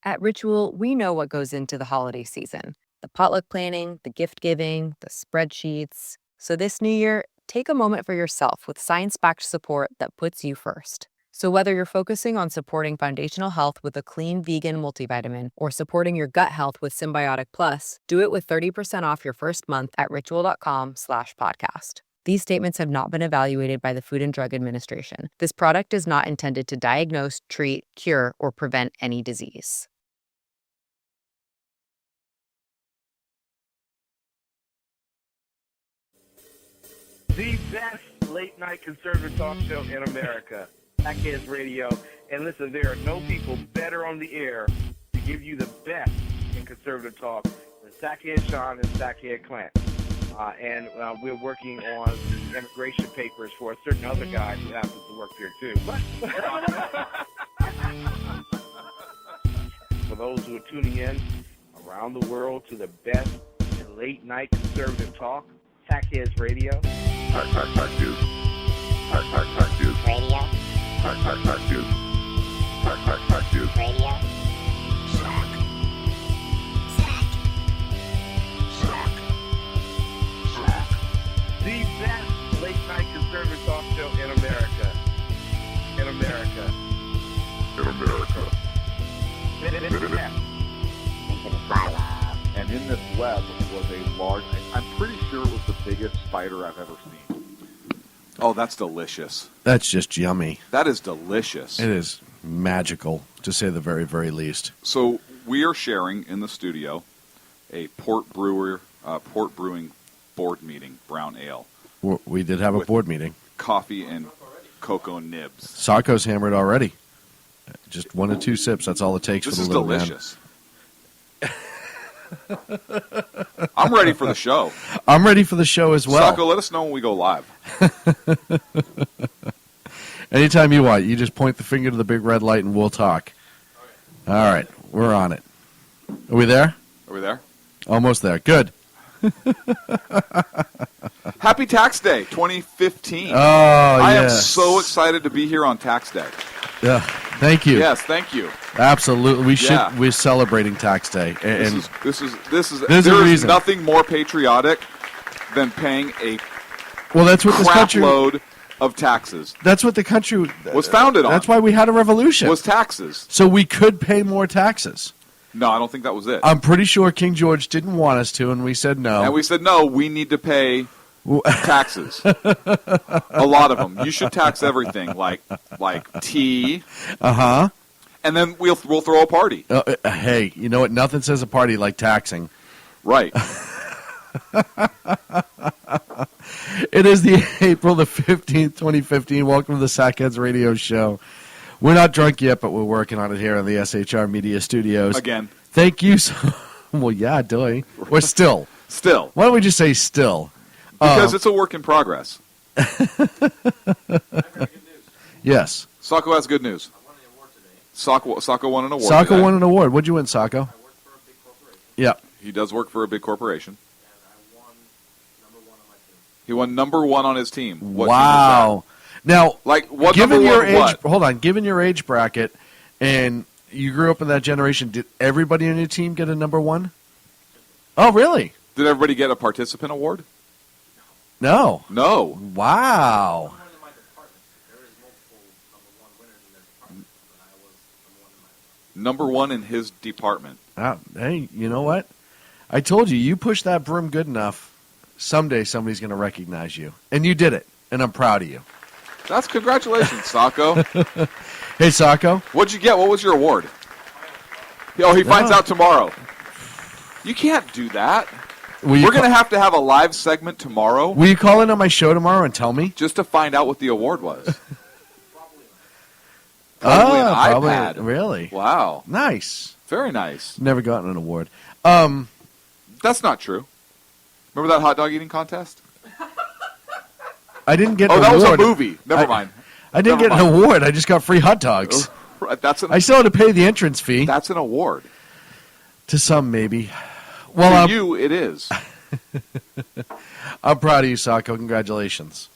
At Ritual, we know what goes into the holiday season: the potluck planning, the gift giving, the spreadsheets. So this new year, take a moment for yourself with science backed support that puts you first. So whether you're focusing on supporting foundational health with a clean vegan multivitamin or supporting your gut health with Symbiotic Plus, do it with 30% off your first month at ritual.com/podcast. These statements have not been evaluated by the Food and Drug Administration. This product is not intended to diagnose, treat, cure, or prevent any disease. The best late night conservative talk show in America, Sackheads Radio. And listen, there are no people better on the air to give you the best in conservative talk than Sackhead Sean and Sackhead Clint. And we're working on the immigration papers for a certain other guy who happens to work there too. But for those who are tuning in around the world to the best in late night conservative talk, Sackheads Radio. Sack News. Sack News. Radio. Sack News. Sack News. Radio. Sack. Sack. Sack. The best late night conservative talk show in America. In America. In America. Into the silo. And in this web was a large, I'm pretty sure it was the biggest spider I've ever seen. Oh, that's delicious. That's just yummy. That is delicious. It is magical, to say the very, very least. So we are sharing in the studio a port brewing board meeting, brown ale, We did have a With- board meeting. coffee and cocoa nibs. Sacco's hammered already. Just 1 to 2 sips. That's all it takes This for is the little delicious. I'm ready for the show. man. I'm ready for the show as well. Sacco, let us know when we go live. Anytime you want. You just point the finger to the big red light and we'll talk. All right. We're on it. Are we there? Are we there? Almost there. Good. Happy Tax Day 2015. Oh, I am yes. so excited to be here on Tax Day. Yeah. Thank you. Yes, thank you. Absolutely. We should. Yeah. We're celebrating Tax Day. This And is There's a there is reason. nothing more patriotic than paying a well, that's what this crap country. load of taxes. That's what the country Was founded on. That's why we had a revolution. Was taxes. So we could pay more taxes. No, I don't think that was it. I'm pretty sure King George didn't want us to, and we said no. And we said, no, we need to pay taxes. A lot of them. You should tax everything, like tea, Uh-huh. and then we'll throw a party. Hey, you know what? Nothing says a party like taxing. Right. It is the April the 15th, 2015. Welcome to the Sackheads Radio Show. We're not drunk yet, but we're working on it here in the SHR Media Studios. Again. Thank you so well, yeah, doy. Or still. Still. Why don't we just say still? Because it's a work in progress. Yes. Sacco has good news. Sacco won an award. Sacco today. won an award. What'd you win, Sacco? Yeah. He does work for a big corporation. He won number one on his team. What team is Wow. Now, that? Like, what given number your one age, what? hold on. Given your age bracket, and you grew up in that generation, did everybody on your team get a number one? Oh, really? Did everybody get a participant award? No. No. Wow. Number one in his department. Hey, you know what? I told you, you push that broom good enough, someday somebody's going to recognize you. And you did it, and I'm proud of you. That's congratulations, Sacco. Hey, Sacco. What'd you get? What was your award? Oh, he finds No. out tomorrow. You can't do that. Will you We're going to have a live segment tomorrow Will you call in on my show tomorrow and tell me? just to find out what the award was. Probably an iPad. Really? Wow. Nice. Very nice. Never gotten an award. That's not true. Remember that hot dog eating contest? I didn't get Oh, an that was award. a movie. Never mind. I didn't Never get an mind. award. I just got free hot dogs. Right, That's I still had to pay the entrance fee. an award. To some, maybe. Well, To you, it is. I'm proud of you, Sacco. Congratulations.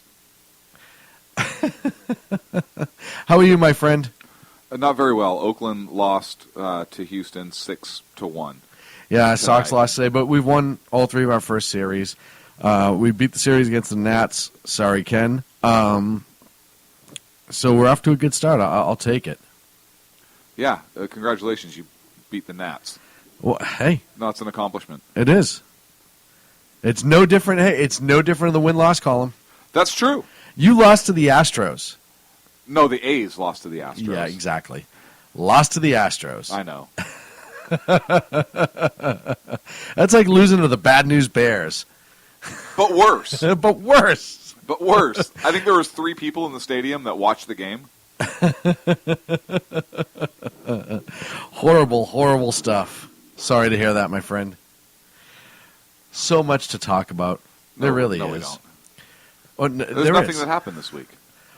How are you, my friend? Not very well. Oakland lost to Houston 6-1. Yeah, Sox tonight. lost today, but we've won all three of our first series. We beat the series against the Nats. Sorry, Ken. So we're off to a good start. I'll take it. Yeah, congratulations. You beat the Nats. Well, hey, No, it's an accomplishment. it is. It's no different. Hey, it's no different in the win-loss column. That's true. You lost to the Astros. No, the A's lost to the Astros. Yeah, exactly. Lost to the Astros. I know. That's like losing to the Bad News Bears, But worse. but worse. But worse. I think there was 3 people in the stadium that watched the game. Horrible, horrible stuff. Sorry to hear that, my friend. So much to talk about. There really no, we is. don't. Oh, There's there nothing is. that happened this week.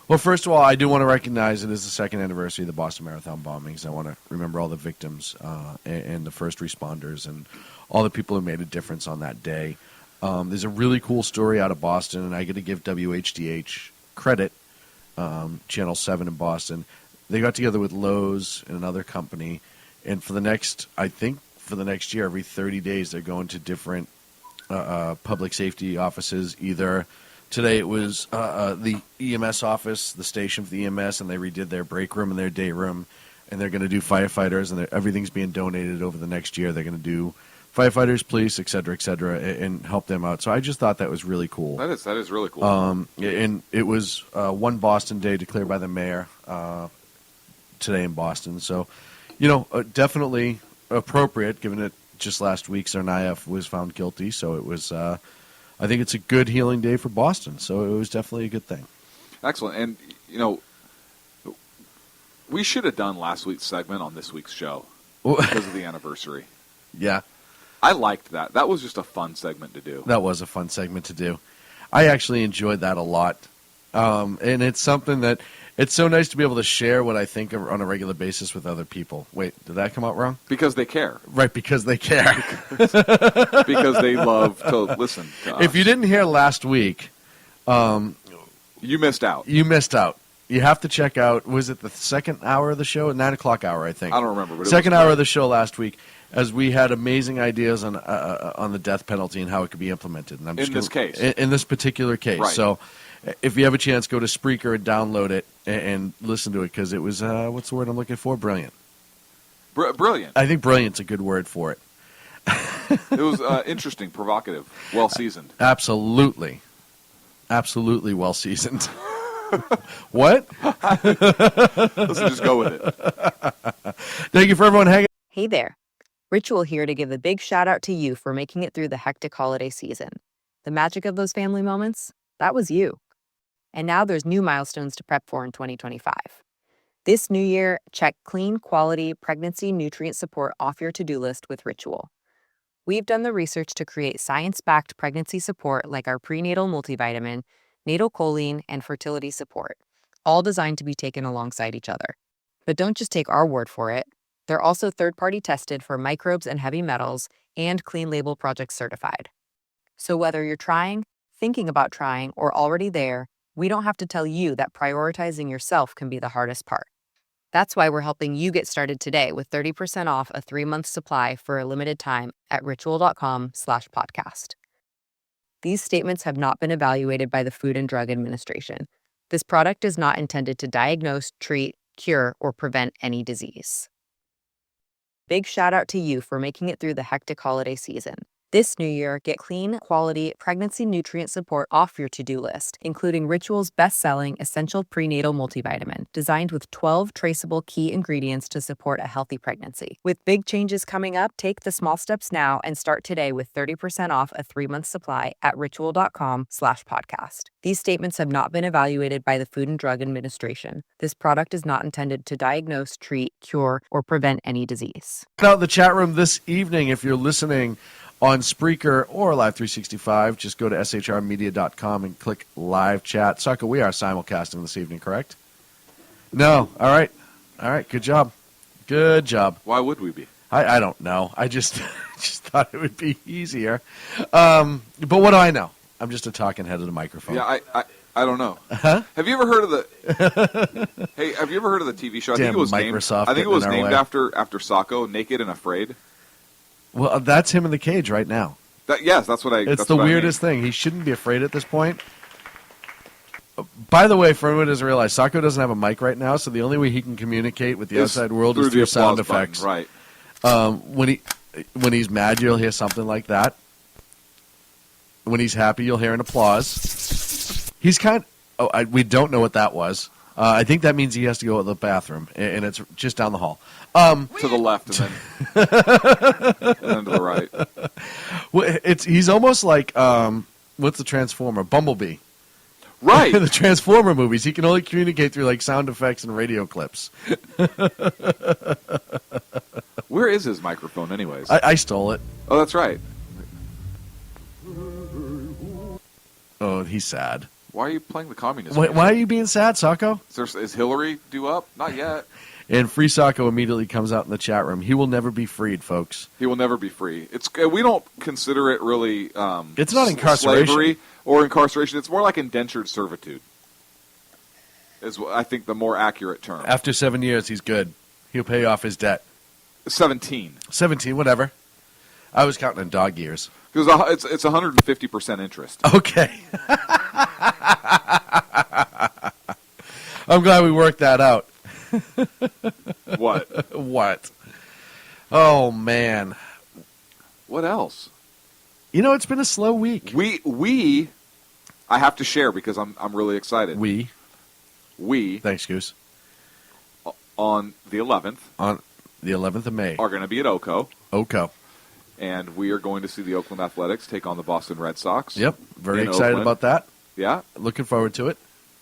Well, first of all, I do want to recognize it is the second anniversary of the Boston Marathon bombings. I want to remember all the victims and the first responders and all the people who made a difference on that day. There's a really cool story out of Boston, and I get to give WHDH credit, Channel 7 in Boston. They got together with Lowe's and another company, and for the next year, every 30 days, they're going to different public safety offices. Either today it was the EMS office, the station for the EMS, and they redid their break room and their day room, and they're going to do firefighters, and everything's being donated over the next year. They're going to do firefighters, police, et cetera, and help them out. So I just thought that was really cool. That is really cool. And it was one Boston day declared by the mayor today in Boston. So, definitely appropriate, given that just last week Tsarnaev was found guilty. So it was, I think it's a good healing day for Boston. So it was definitely a good thing. Excellent. And, we should have done last week's segment on this week's show because of the anniversary. Yeah, I liked that. That was just a fun segment to do. that was a fun segment to do. I actually enjoyed that a lot. And it's something that it's so nice to be able to share what I think on a regular basis with other people. Wait, did that come out wrong? Because they care. Right, because they care. Because they love to listen to us. If you didn't hear last week, You missed out. you missed out. You have to check out, was it the second hour of the show? 9 o'clock hour, I think. I don't remember. But Second it was hour great. of the show last week, as we had amazing ideas on the death penalty and how it could be implemented. And I'm just In this gonna- case. in this particular case. Right. So, if you have a chance, go to Spreaker and download it and listen to it, because it was what's the word I'm looking for? Brilliant. Brilliant. I think brilliant's a good word for it. It was interesting, provocative, well-seasoned. Absolutely well seasoned. What? Let's just go with it. Thank you for everyone hanging. Hey there. Ritual here to give a big shout out to you for making it through the hectic holiday season. The magic of those family moments, that was you. And now there's new milestones to prep for in 2025. This new year, check clean, quality pregnancy nutrient support off your to-do list with Ritual. We've done the research to create science-backed pregnancy support like our prenatal multivitamin, natal choline, and fertility support, all designed to be taken alongside each other. But don't just take our word for it. They're also third-party tested for microbes and heavy metals and Clean Label Project certified. So whether you're trying, thinking about trying, or already there, we don't have to tell you that prioritizing yourself can be the hardest part. That's why we're helping you get started today with 30% off a 3-month supply for a limited time at ritual.com/podcast. These statements have not been evaluated by the Food and Drug Administration. This product is not intended to diagnose, treat, cure, or prevent any disease. Big shout out to you for making it through the hectic holiday season. This new year, get clean, quality pregnancy nutrient support off your to-do list, including Ritual's best-selling Essential Prenatal Multivitamin, designed with 12 traceable key ingredients to support a healthy pregnancy. With big changes coming up, take the small steps now and start today with 30% off a 3-month supply at ritual.com/podcast. These statements have not been evaluated by the Food and Drug Administration. This product is not intended to diagnose, treat, cure, or prevent any disease. Out in the chat room this evening, if you're listening on Spreaker or Live 365, just go to shrmedia.com and click live chat. Sucker, we are simulcasting this evening, correct? No. All right. Good job. Why would we be? I don't know. I just thought it would be easier. But what do I know? I'm just a talking head of the microphone. Yeah, I don't know. Huh? Have you ever heard of the? Hey, have you ever heard of the TV show? I think Damn it was Microsoft named. I think it getting was in our named way. after Sacco, Naked and Afraid. Well, that's him in the cage right now. Yes, that's what I. It's that's the what I mean. weirdest thing. He shouldn't be afraid at this point. By the way, for anyone who doesn't realize, Sacco doesn't have a mic right now, so the only way he can communicate with the Is outside world is the through sound applause button, effects. right? When he's mad, you'll hear something like that. When he's happy, you'll hear an applause. He's we don't know what that was. I think that means he has to go to the bathroom, and it's just down the hall. To the left and then, and then to the right. Well, he's almost like what's the Transformer? Bumblebee. Right. The Transformer movies. He can only communicate through like sound effects and radio clips. Where is his microphone, anyways? I stole it. Oh, that's right. Oh, he's sad. Why are you playing the communist? Why are you being sad, Sacco? Is Hillary due up? Not yet. And Free Sacco immediately comes out in the chat room. He will never be freed, folks. He will never be free. We don't consider it really. It's not incarceration. Slavery or incarceration. It's more like indentured servitude. Is I think the more accurate term. After 7 years, he's good. He'll pay off his debt. 17. 17, whatever. I was counting in dog years. Because it's 150% interest. Okay. I'm glad we worked that out. What? What? Oh, man. What else? You know, it's been a slow week. I have to share because I'm really excited. We. Thanks, Goose. On the 11th. On the 11th of May. Are going to be at Oco. Oco. And we are going to see the Oakland Athletics take on the Boston Red Sox. Yep. Very in excited Oakland. about that. Yeah. Looking forward to it.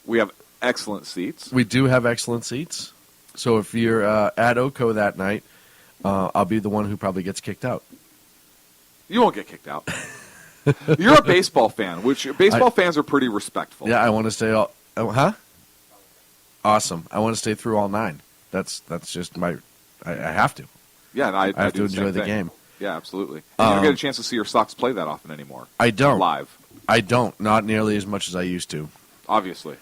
We have excellent seats. We do have excellent seats. So if you're at Oco that night, I'll be the one who probably gets kicked out. You won't get kicked out. You're a baseball fan, which baseball fans are pretty respectful. Yeah, I want to stay all... huh? Awesome. I want to stay through all 9. That's just my... I have to. Yeah, and I have do to the enjoy same the thing. game. Yeah, absolutely. And you don't get a chance to see your Sox play that often anymore. I don't. Live. I don't. Not nearly as much as I used to. Obviously.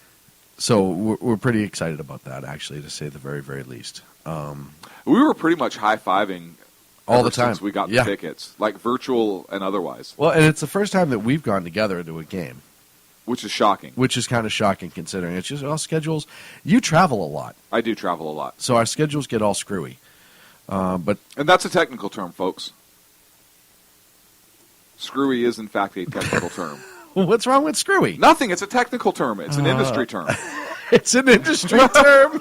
So we're pretty excited about that, actually, to say the very, very least. We were pretty much high-fiving all ever the time. since we got Yeah. the tickets, like virtual and otherwise, Well, and it's the first time that we've gone together to a game, which is shocking. which is kind of shocking considering it's just all schedules. You travel a lot, I do travel a lot. so our schedules get all screwy. But And that's a technical term, folks. Screwy is, in fact, a technical term. what's wrong with screwy? Nothing. It's a technical term. It's an industry term. It's an industry term.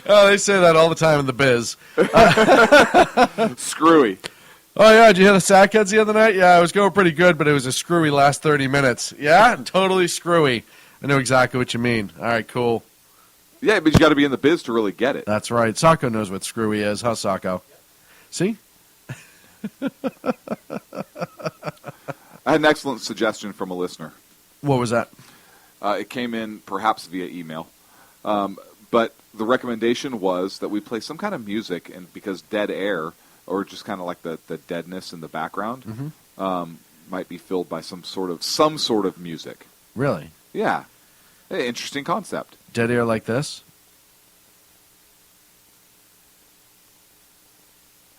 Oh, they say that all the time in the biz. Screwy. Oh, yeah, did you hear the Sackheads the other night? Yeah, it was going pretty good, but it was a screwy last 30 minutes. Yeah, totally screwy. I know exactly what you mean. All right, cool. Yeah, but you got to be in the biz to really get it. That's right. Sacco knows what screwy is, huh, Sacco? See? I had an excellent suggestion from a listener. What was that? It came in perhaps via email. But the recommendation was that we play some kind of music, and because dead air, or just kind of like the deadness in the background, might be filled by some sort of music. Really? Yeah. Hey, interesting concept. Dead air like this?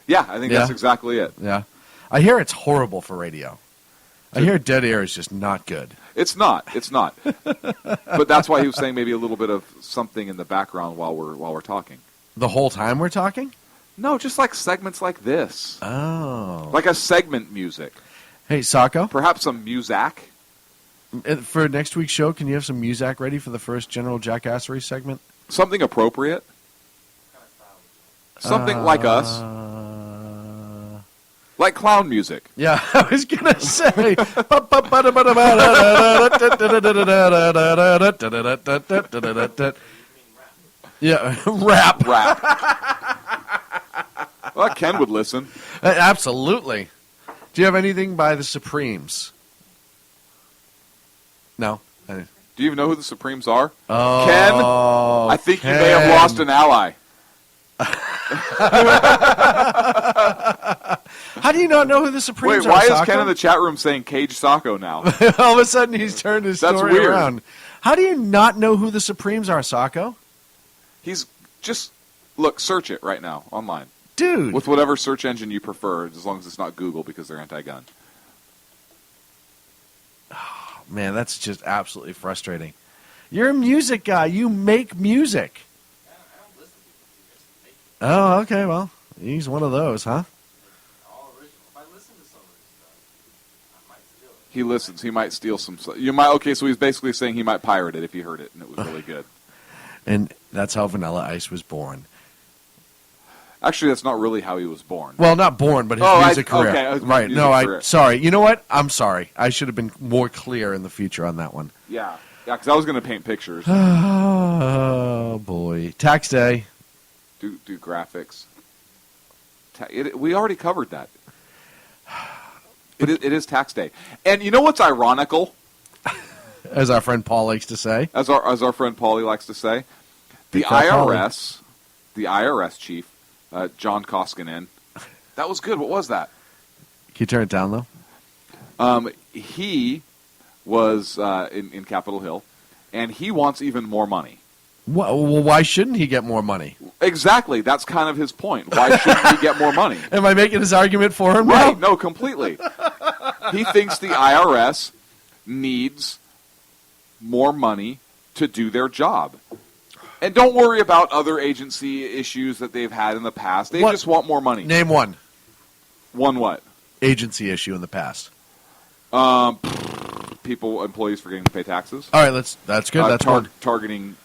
Yeah, I think that's Yeah. exactly it. Yeah. I hear it's horrible for radio. I hear dead air is just not good. It's not. But that's why he was saying maybe a little bit of something in the background while we're talking. The whole time we're talking? No, just like segments like this. Oh. Like a segment music. Hey, Sacco, Perhaps some muzak. for next week's show, can you have some music ready for the first General Jackassery segment? Something appropriate. Something like us. Like clown music. Yeah, I was going to say. Yeah, rap. Well, Ken would listen. Absolutely. Do you have anything by the Supremes? No. Do you even know who the Supremes are? Oh, Ken, I think you may have lost an ally. How do you not know who the Wait, Supremes are, why is Sacco? Ken in the chat room saying Cage Sacco now? All of a sudden, he's turned his That's story weird. around. How do you not know who the Supremes are, Sacco? He's just look, search it right now online Dude. with whatever search engine you prefer, as long as it's not Google because they're anti-gun. Man, that's just absolutely frustrating. You're a music guy. You make music. Oh, okay. Well, he's one of those, huh? He listens. He might steal some. You might. Okay, so he's basically saying he might pirate it if he heard it and it was really good. And that's how Vanilla Ice was born. Actually, that's not really how he was born. Well, not born, but his Oh, music career. okay, his Right. music No, career. sorry. You know what? I'm sorry. I should have been more clear in the future on that one. Yeah, because I was going to paint pictures, Oh, boy. Tax day. do graphics. We already covered that. It is tax day, and you know what's ironical, As our friend Paul likes to say. as our friend Paulie likes to say, the Big fat IRS chief, John Koskinen. That was good. What was that? Can you turn it down, though? He was in Capitol Hill, and he wants even more money. Well, why shouldn't he get more money? Exactly. That's kind of his point. Why shouldn't he get more money? Am I making his argument for him Right. now? No, completely. He thinks the IRS needs more money to do their job. And don't worry about other agency issues that they've had in the past. They What? just want more money. Name one One what? agency issue in the past. Employees forgetting to pay taxes. All right, that's good. That's one. Targeting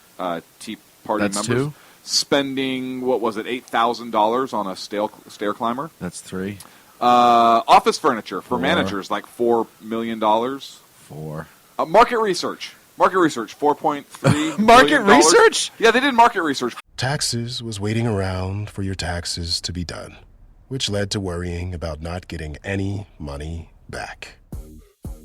Tea Party That's members. two. Spending, what was it, $8,000 on a stair climber. That's three. Office furniture for Four. managers, like $4 million. Four. Market research, 4.3 Market million research? Yeah, they did market research. Taxes was waiting around for your taxes to be done, which led to worrying about not getting any money back.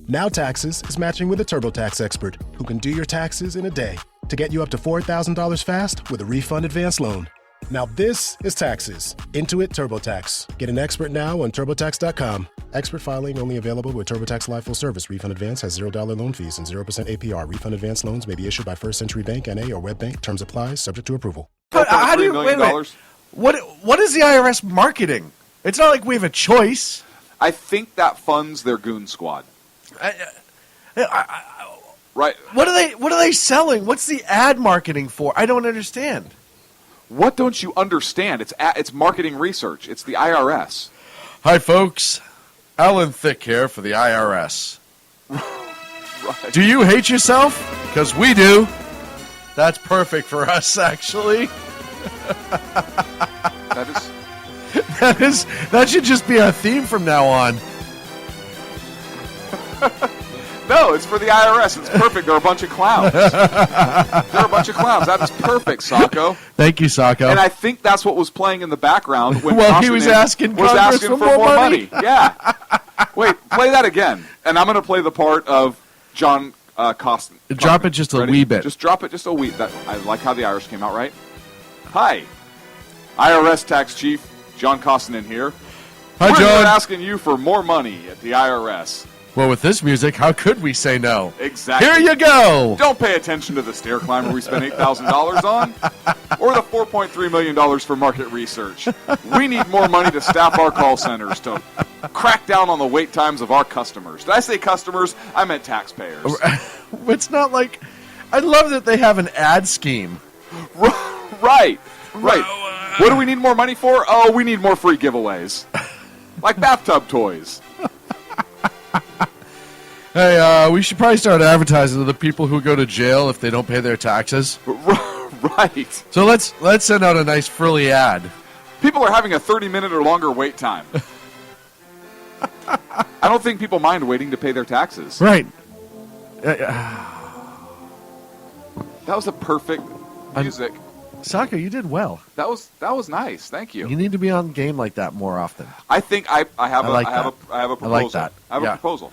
Now Taxes is matching with a TurboTax expert who can do your taxes in a day to get you up to $4,000 fast with a refund advance loan. Now this is Taxes. Intuit TurboTax. Get an expert now on TurboTax.com. Expert filing only available with TurboTax Live Full Service. Refund advance has $0 loan fees and 0% APR. Refund advance loans may be issued by First Century Bank, N.A. or WebBank. Terms apply. Subject to approval. But how do you $4.3 wait? million. What is the IRS marketing? It's not like we have a choice. I think that funds their goon squad. Right. What are they selling? What's the ad marketing for? I don't understand. What don't you understand? It's marketing research. It's the IRS. Hi, folks. Alan Thicke here for the IRS. Right. Do you hate yourself? Because we do. That's perfect for us, actually. That should just be our theme from now on. No, it's for the IRS. It's perfect. They're a bunch of clowns. They're a bunch of clowns. That is perfect, Sacco. Thank you, Sacco. And I think that's what was playing in the background when Well, he was Koskinen asking was Congress asking for for more more money. money. Yeah. Wait, play that again. And I'm going to play the part of John Koskinen. Drop it just a Ready? wee bit. Just drop it just a wee. I like how the Irish came out right. Hi, IRS tax chief John Koskinen here. Hi, We're John. here asking you for more money at the IRS. Well, with this music, how could we say no? Exactly. Here you go. Don't pay attention to the stair climber we spent $8,000 on, or the $4.3 million for market research. We need more money to staff our call centers to crack down on the wait times of our customers. Did I say customers? I meant taxpayers. It's not like... I love that they have an ad scheme. Right. What do we need more money for? Oh, we need more free giveaways. Like bathtub toys. Hey, we should probably start advertising to the people who go to jail if they don't pay their taxes. Right. So let's send out a nice frilly ad. People are having a 30-minute or longer wait time. I don't think people mind waiting to pay their taxes. Right. That was a perfect music. Sacco, you did well. That was nice. Thank you. You need to be on game like that more often. I think I have I like a that. proposal. I like that. I have Yeah. a proposal.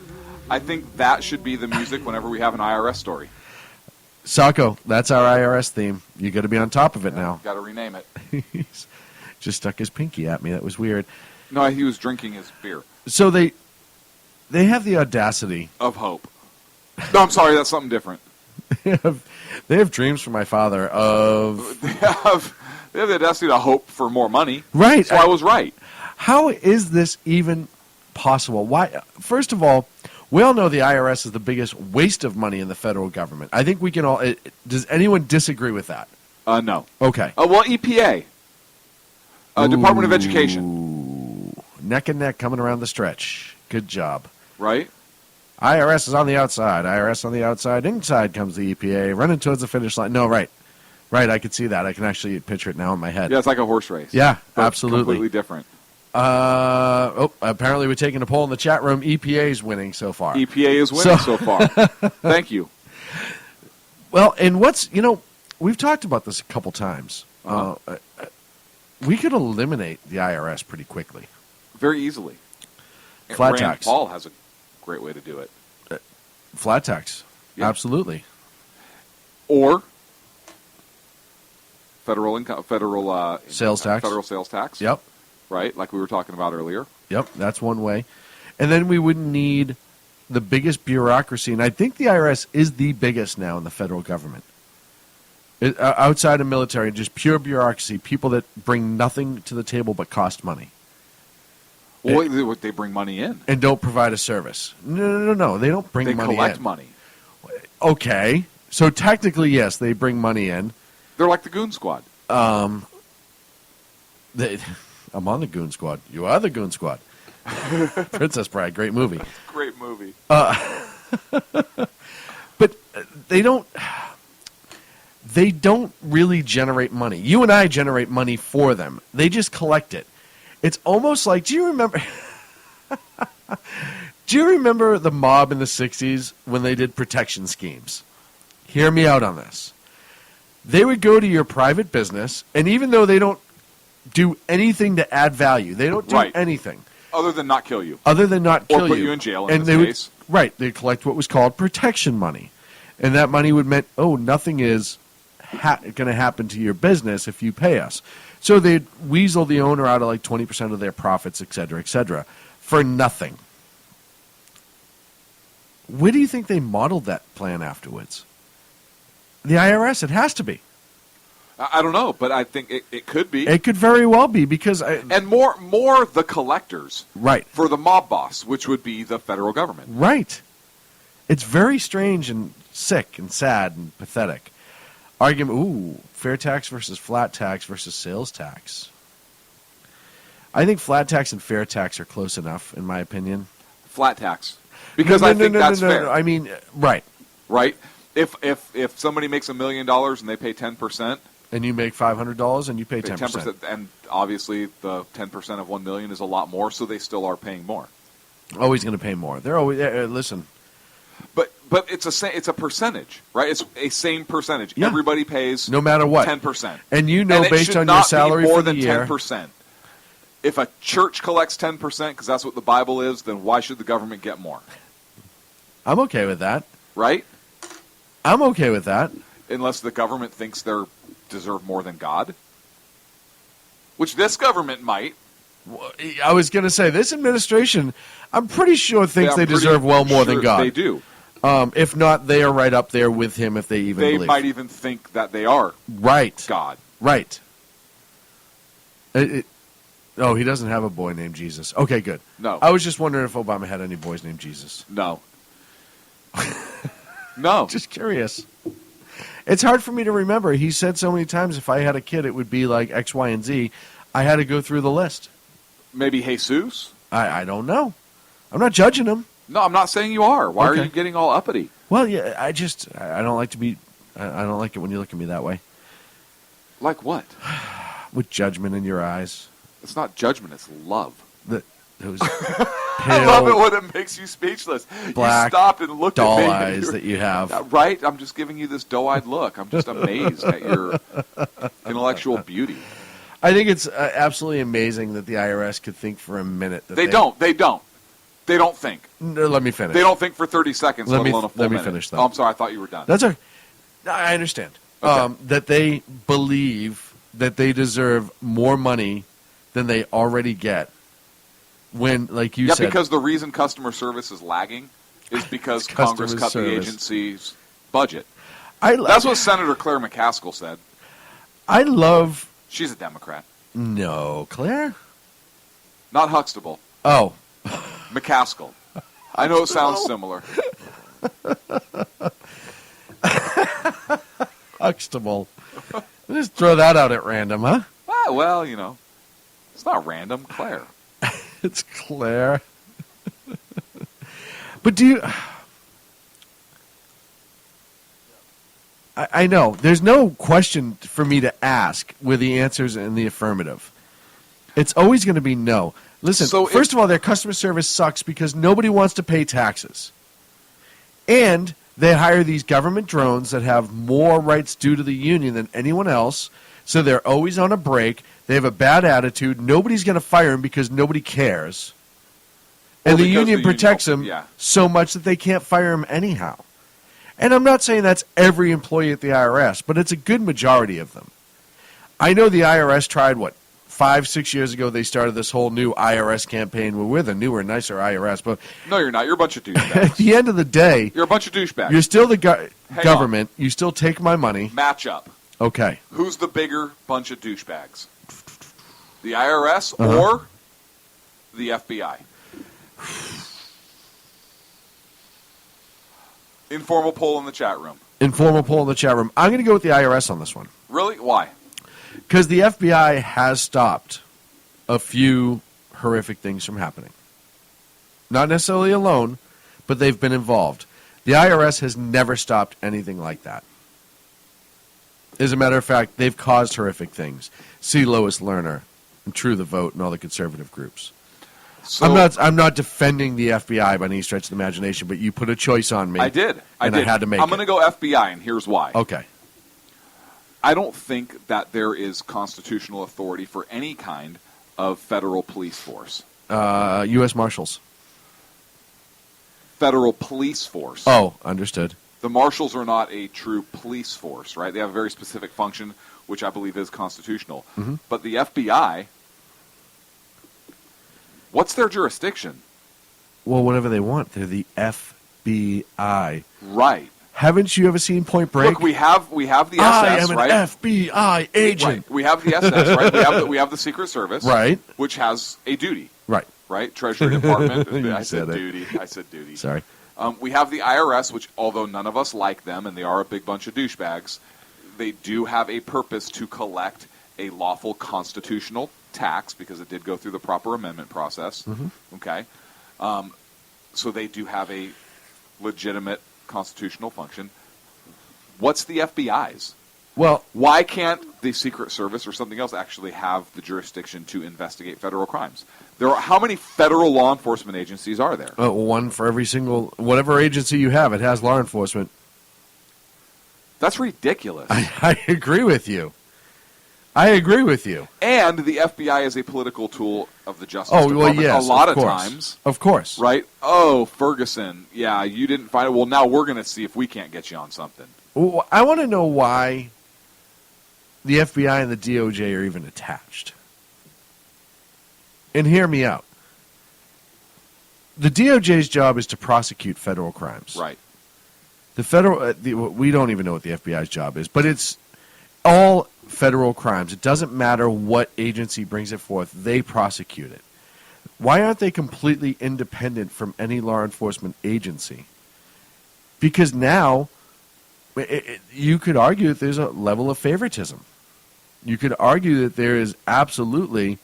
I think that should be the music whenever we have an IRS story. Sacco, that's our IRS theme. You got to be on top of it now. Got to rename it. He's just stuck his pinky at me. That was weird. No, he was drinking his beer So they have the audacity. of hope. No, I'm sorry, that's something different. They have dreams for my father of They have the audacity to hope for more money. right. So I was right. How is this even possible? Why? First of all, we all know the IRS is the biggest waste of money in the federal government. I think we can all. Does anyone disagree with that? No. Okay. Well, EPA, Department of Education, Ooh, neck and neck coming around the stretch. Good job. right? IRS is on the outside. IRS on the outside. Inside comes the EPA, running towards the finish line. No, right. Right, I could see that. I can actually picture it now in my head. Yeah, it's like a horse race. Yeah, but absolutely. Completely different. Apparently we're taking a poll in the chat room. EPA is winning so far. EPA is winning so far. Thank you. Well, and we've talked about this a couple times. We could eliminate the IRS pretty quickly. Very easily. Flat Rand tax. Paul has a great way to do it. Flat tax. Yeah. Absolutely. Or federal income, federal Sales tax. federal sales tax. Yep. Right, like we were talking about earlier. Yep, that's one way. And then we wouldn't need the biggest bureaucracy. And I think the IRS is the biggest now in the federal government. Outside of military, just pure bureaucracy, people that bring nothing to the table but cost money. Well, they bring money in. And don't provide a service. No. They don't bring They money collect in. money. Okay. So technically, yes, they bring money in. They're like the Goon Squad. I'm on the Goon Squad. You are the Goon Squad. Princess Bride, great movie. Great movie. But they don't really generate money. You and I generate money for them. They just collect it. It's almost like, do you remember the mob in the 60s when they did protection schemes? Hear me out on this. They would go to your private business, and even though they don't do anything to add value, they don't do Right. anything Other than not kill you. other than not Or kill put you in jail in and this they case. Right, they collect what was called protection money, and that money would mean, nothing is going to happen to your business if you pay us. So they'd weasel the owner out of like 20% of their profits, et cetera, for nothing. Where do you think they modeled that plan afterwards? The IRS. It has to be. I don't know, but I think it could be. It could very well be because And more the collectors right. for the mob boss, which would be the federal government. Right. It's very strange and sick and sad and pathetic. Argument, fair tax versus flat tax versus sales tax. I think flat tax and fair tax are close enough, in my opinion. Flat tax. Because I think that's fair. I mean, right. Right? If somebody makes $1 million and they pay 10%, And you make $500 and you pay 10%. and obviously the 10% of $1 million is a lot more, so they still are paying more. Always going to pay more. They're always listen. But it's a percentage, right? It's a same percentage. Yeah. Everybody pays No matter what. 10%. And you know, And it based should on your not be salary more for the than year, 10%. If a church collects 10% because that's what the Bible is, then why should the government get more? I'm okay with that. Right? I'm okay with that. Unless the government thinks they deserve more than God, which this government might. I was going to say, this administration, I'm pretty sure thinks I'm they pretty deserve well more than sure God. They do. If not, they are right up there with him if they even They believe. might even think that they are Right. God. Right. Oh, he doesn't have a boy named Jesus. Okay, good. No. I was just wondering if Obama had any boys named Jesus. No. No. Just curious. It's hard for me to remember. He said so many times if I had a kid, it would be like X, Y, and Z. I had to go through the list. Maybe Jesus? I don't know. I'm not judging him. No, I'm not saying you are. Why Okay. are you getting all uppity? Well, yeah, I don't like to be, I don't like it when you look at me that way. Like what? With judgment in your eyes. It's not judgment, it's love. Those I love it pale, when it makes you speechless. black, you stopped and looked doll at me. eyes that you have. Right? I'm just giving you this doe-eyed look. I'm just amazed at your intellectual beauty. I think it's absolutely amazing that the IRS could think for a minute. That They don't. They don't think. No, let me finish. They don't think for 30 seconds, let alone a full let me minute. finish, though. Oh, I'm sorry. I thought you were done. That's okay. I understand. Okay. That they believe that they deserve more money than they already get when, like you Yeah, said, because the reason customer service is lagging is because Congress Customer cut the service. agency's budget. I That's what Senator Claire McCaskill said. I love. She's a Democrat. No, Claire. Not Huxtable. Oh, McCaskill. I know it sounds similar. Huxtable. Just throw that out at random, huh? Ah, well, you know, it's not random. Claire. It's Claire. But do you... I know. There's no question for me to ask where the answer's in the affirmative. It's always going to be no. Listen, So first of all, their customer service sucks because nobody wants to pay taxes. And they hire these government drones that have more rights due to the union than anyone else, so they're always on a break. They have a bad attitude. Nobody's going to fire them because nobody cares. And Well, the because union the protects them yeah. so much that they can't fire them anyhow. And I'm not saying that's every employee at the IRS, but it's a good majority of them. I know the IRS tried, 5-6 years ago, they started this whole new IRS campaign. Well, we're the newer, nicer IRS. But No, you're not. You're a bunch of at douchebags. the end of the day, You're a bunch of douchebags. you're still the Hang government. You still take my money. Match up. Okay. Who's the bigger bunch of douchebags? The IRS Uh-huh. or the FBI? Informal poll in the chat room. Informal poll in the chat room. I'm going to go with the IRS on this one. Really? Why? Because the FBI has stopped a few horrific things from happening. Not necessarily alone, but they've been involved. The IRS has never stopped anything like that. As a matter of fact, they've caused horrific things. See Lois Lerner and True the Vote and all the conservative groups. So I'm not defending the FBI by any stretch of the imagination, but you put a choice on me. I did. I had to make I'm it. going to go FBI, and here's why. Okay. I don't think that there is constitutional authority for any kind of federal police force. U.S. Marshals. Federal police force. Oh, understood. The marshals are not a true police force, right? They have a very specific function, which I believe is constitutional. Mm-hmm. But the FBI, what's their jurisdiction? Well, whatever they want. They're the FBI. Right. Haven't you ever seen Point Break? Look, we have the SS, I am an right? FBI agent. Right. We have the SS, right? We have the Secret Service, Right. Which has a duty, Right. right? Treasury Department. You I said said it. duty. I said duty. Sorry. We have the IRS, which, although none of us like them, and they are a big bunch of douchebags, they do have a purpose to collect a lawful constitutional tax because it did go through the proper amendment process. Mm-hmm. Okay, so they do have a legitimate constitutional function. What's the FBI's? Well, Why can't the Secret Service or something else actually have the jurisdiction to investigate federal crimes? How many federal law enforcement agencies are there? one for every single, whatever agency you have, it has law enforcement. That's ridiculous. I agree with you. I agree with you. And the FBI is a political tool of the Justice Oh, well, Department yes. a lot of of course. times. Of course. Right? Oh, Ferguson. Yeah, you didn't find it. Well, now we're going to see if we can't get you on something. Well, I want to know why the FBI and the DOJ are even attached. And hear me out. The DOJ's job is to prosecute federal crimes. Right. The federal, we don't even know what the FBI's job is, but it's all federal crimes. It doesn't matter what agency brings it forth; they prosecute it. Why aren't they completely independent from any law enforcement agency? Because now, you could argue that there's a level of favoritism. You could argue that there is absolutely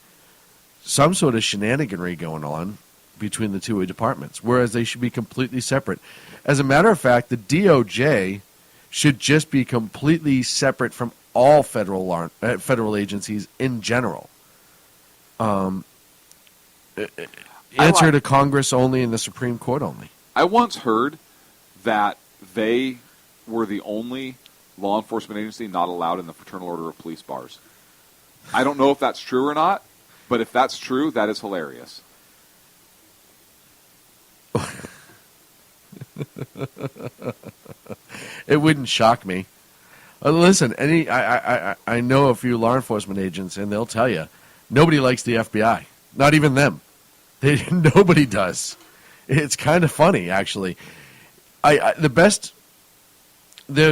some sort of shenaniganry going on between the two departments, whereas they should be completely separate. As a matter of fact, the DOJ should just be completely separate from all federal agencies in general. Answer to Congress only and the Supreme Court only. I once heard that they were the only law enforcement agency not allowed in the Fraternal Order of Police bars. I don't know if that's true or not, but if that's true, that is hilarious. It wouldn't shock me. Listen, I know a few law enforcement agents, and they'll tell you nobody likes the FBI. Not even them. Nobody does. It's kind of funny, actually. They're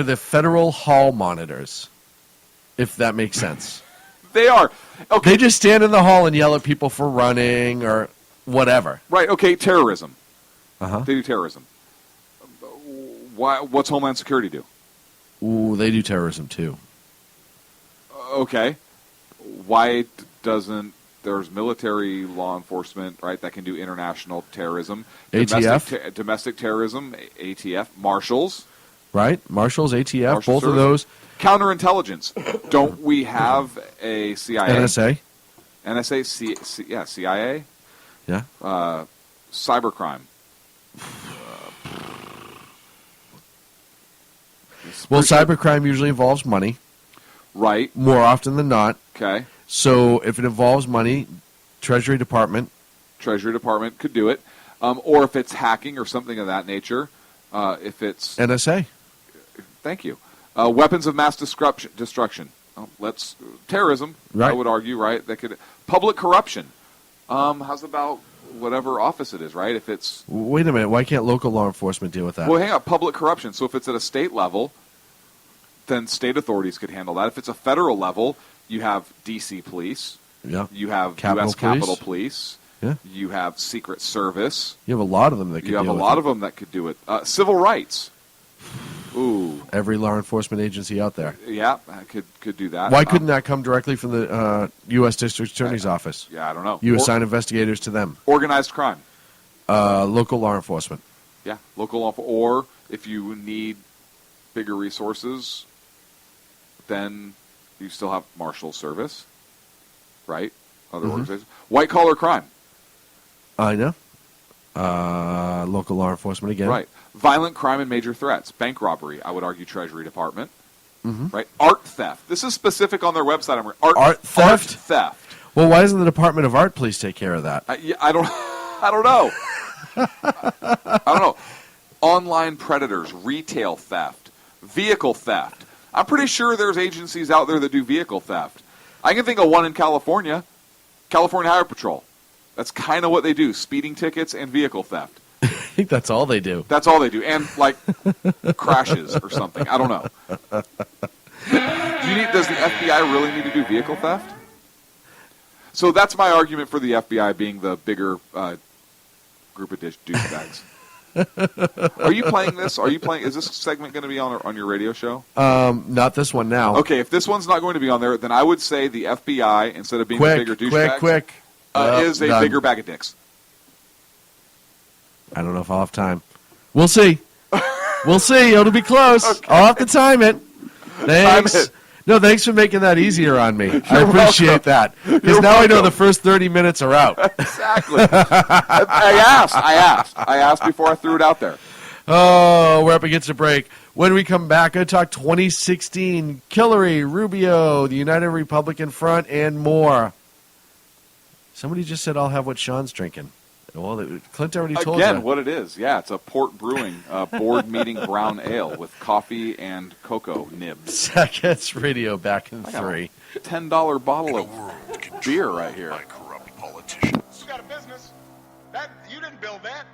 the federal hall monitors, if that makes sense. They are. Okay. They just stand in the hall and yell at people for running or whatever. Right, okay, terrorism. Uh-huh. They do terrorism. What's Homeland Security do? Ooh, they do terrorism too. Okay. Why doesn't there's military law enforcement, right, that can do international terrorism. ATF? Domestic terrorism, ATF. Marshals. Right? Marshals, ATF, Marshal both Service. of those. Counterintelligence. Don't we have a CIA? NSA? NSA, CIA? Yeah. Cybercrime. Well, cybercrime usually involves money. Right. More often than not. Okay. So if it involves money, Treasury Department could do it. Or if it's hacking or something of that nature. If it's... NSA. Thank you. Weapons of mass destruction. Terrorism, right. I would argue, right? That could... Public corruption. How's about whatever office it is, right? If it's... Wait a minute. Why can't local law enforcement deal with that? Well, hang on. Public corruption. So if it's at a state level, then state authorities could handle that. If it's a federal level, you have D.C. police. Yeah. You have Capitol U.S. Capitol Police. Yeah. You have Secret Service. You have a lot of them that could You have deal a with lot it. of them that could do it. Civil rights. Ooh. Every law enforcement agency out there. Yeah, could do that. Why couldn't that come directly from the U.S. District Attorney's Office? Yeah, I don't know. You assign investigators to them. Organized crime. Local law enforcement. Yeah, local law. Or if you need bigger resources, then you still have Marshal Service, right? Other organizations. White collar crime. I know. Local law enforcement again. Right. Violent crime and major threats. Bank robbery, I would argue Treasury Department. Mm-hmm. Right. Art theft. This is specific on their website. Art theft? Art theft. Well, why doesn't the Department of Art please take care of that? I don't know. I don't know. Online predators, retail theft, vehicle theft. I'm pretty sure there's agencies out there that do vehicle theft. I can think of one in California, California Highway Patrol. That's kind of what they do, speeding tickets and vehicle theft. I think that's all they do. That's all they do. And, like, crashes or something. I don't know. Does the FBI really need to do vehicle theft? So that's my argument for the FBI being the bigger group of douchebags. Are you playing this? Is this segment going to be on your radio show? Not this one now. Okay, if this one's not going to be on there, then I would say the FBI, instead of being the bigger douchebags, is a bigger bag of dicks. I don't know if I'll have time. We'll see. We'll see. It'll be close. Okay. I'll have to time it. Thanks. Time it. No, thanks for making that easier on me. I appreciate that. Because now I know the first 30 minutes are out. Exactly. I asked before I threw it out there. Oh, we're up against a break. When we come back, I talk 2016, Hillary, Rubio, the United Republican Front, and more. Somebody just said I'll have what Sean's drinking. Well, Clint already told you. Again, what it is. Yeah, it's a Port Brewing board meeting brown ale with coffee and cocoa nibs. Sackheads Radio back in 3. A $10 bottle of beer right here. By corrupt politicians. You got a business. You didn't build that.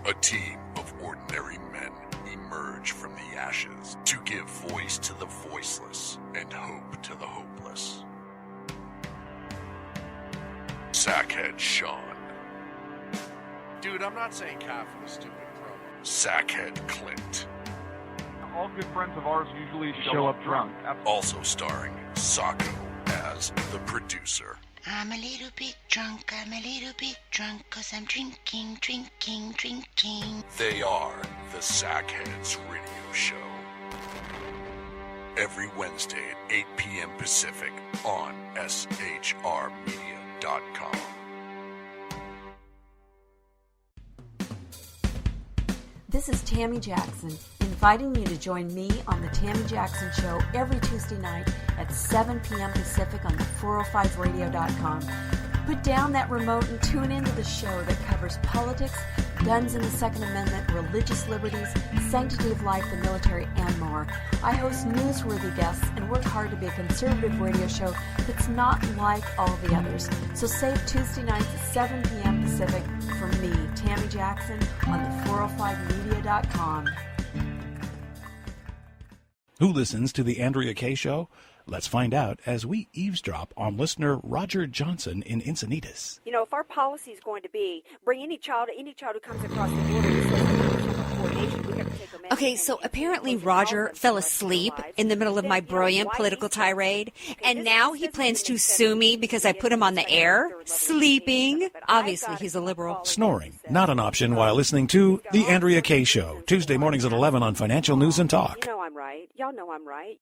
A team of ordinary men emerge from the ashes to give voice to the voiceless and hope to the hopeless. Sackhead Sean. Dude, I'm not saying cough for the stupid promo. Sackhead Clint. All good friends of ours usually show up drunk. Also starring Sacco as the producer. I'm a little bit drunk, 'cause I'm drinking. They are the Sackheads Radio Show. Every Wednesday at 8 p.m. Pacific on shrmedia.com. This is Tammy Jackson, inviting you to join me on The Tammy Jackson Show every Tuesday night at 7 p.m. Pacific on the 405radio.com. Put down that remote and tune into the show that covers politics, guns and the Second Amendment, religious liberties, sanctity of life, the military, and more. I host newsworthy guests and work hard to be a conservative radio show that's not like all the others. So save Tuesday nights at 7 p.m. Pacific for me, Tammy Jackson, on the 405media.com. Who listens to the Andrea Kaye Show? Let's find out as we eavesdrop on listener Roger Johnson in Encinitas. You know, if our policy is going to be bring any child who comes across the border and says coordination, we have to take them in. Okay, so apparently Roger fell asleep in the middle of my brilliant political tirade, and now he plans to sue me because I put him on the air, sleeping. Obviously, he's a liberal. Snoring, not an option while listening to the Andrea Kaye Show, Tuesday mornings at 11 on Financial News and Talk. You know I'm right. Y'all know I'm right.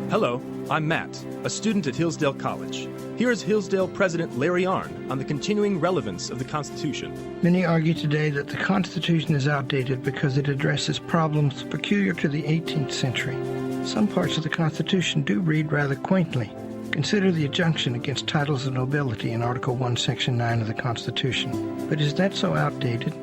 Hello, I'm Matt, a student at Hillsdale College. Here is Hillsdale President Larry Arnn on the continuing relevance of the Constitution. Many argue today that the Constitution is outdated because it addresses problems peculiar to the 18th century. Some parts of the Constitution do read rather quaintly. Consider the injunction against titles of nobility in Article 1, Section 9 of the Constitution. But is that so outdated?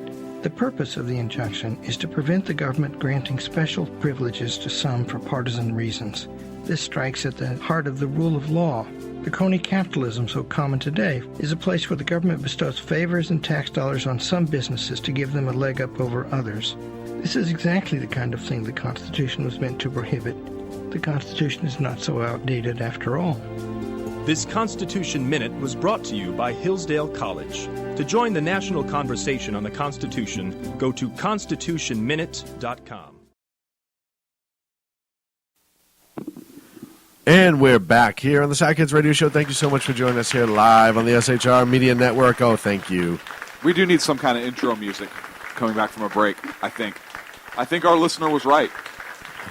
The purpose of the injunction is to prevent the government granting special privileges to some for partisan reasons. This strikes at the heart of the rule of law. The crony capitalism so common today is a place where the government bestows favors and tax dollars on some businesses to give them a leg up over others. This is exactly the kind of thing the Constitution was meant to prohibit. The Constitution is not so outdated after all. This Constitution Minute was brought to you by Hillsdale College. To join the national conversation on the Constitution, go to constitutionminute.com. And we're back here on the Sidekicks Radio Show. Thank you so much for joining us here live on the SHR Media Network. Oh, thank you. We do need some kind of intro music coming back from a break, I think. I think our listener was right.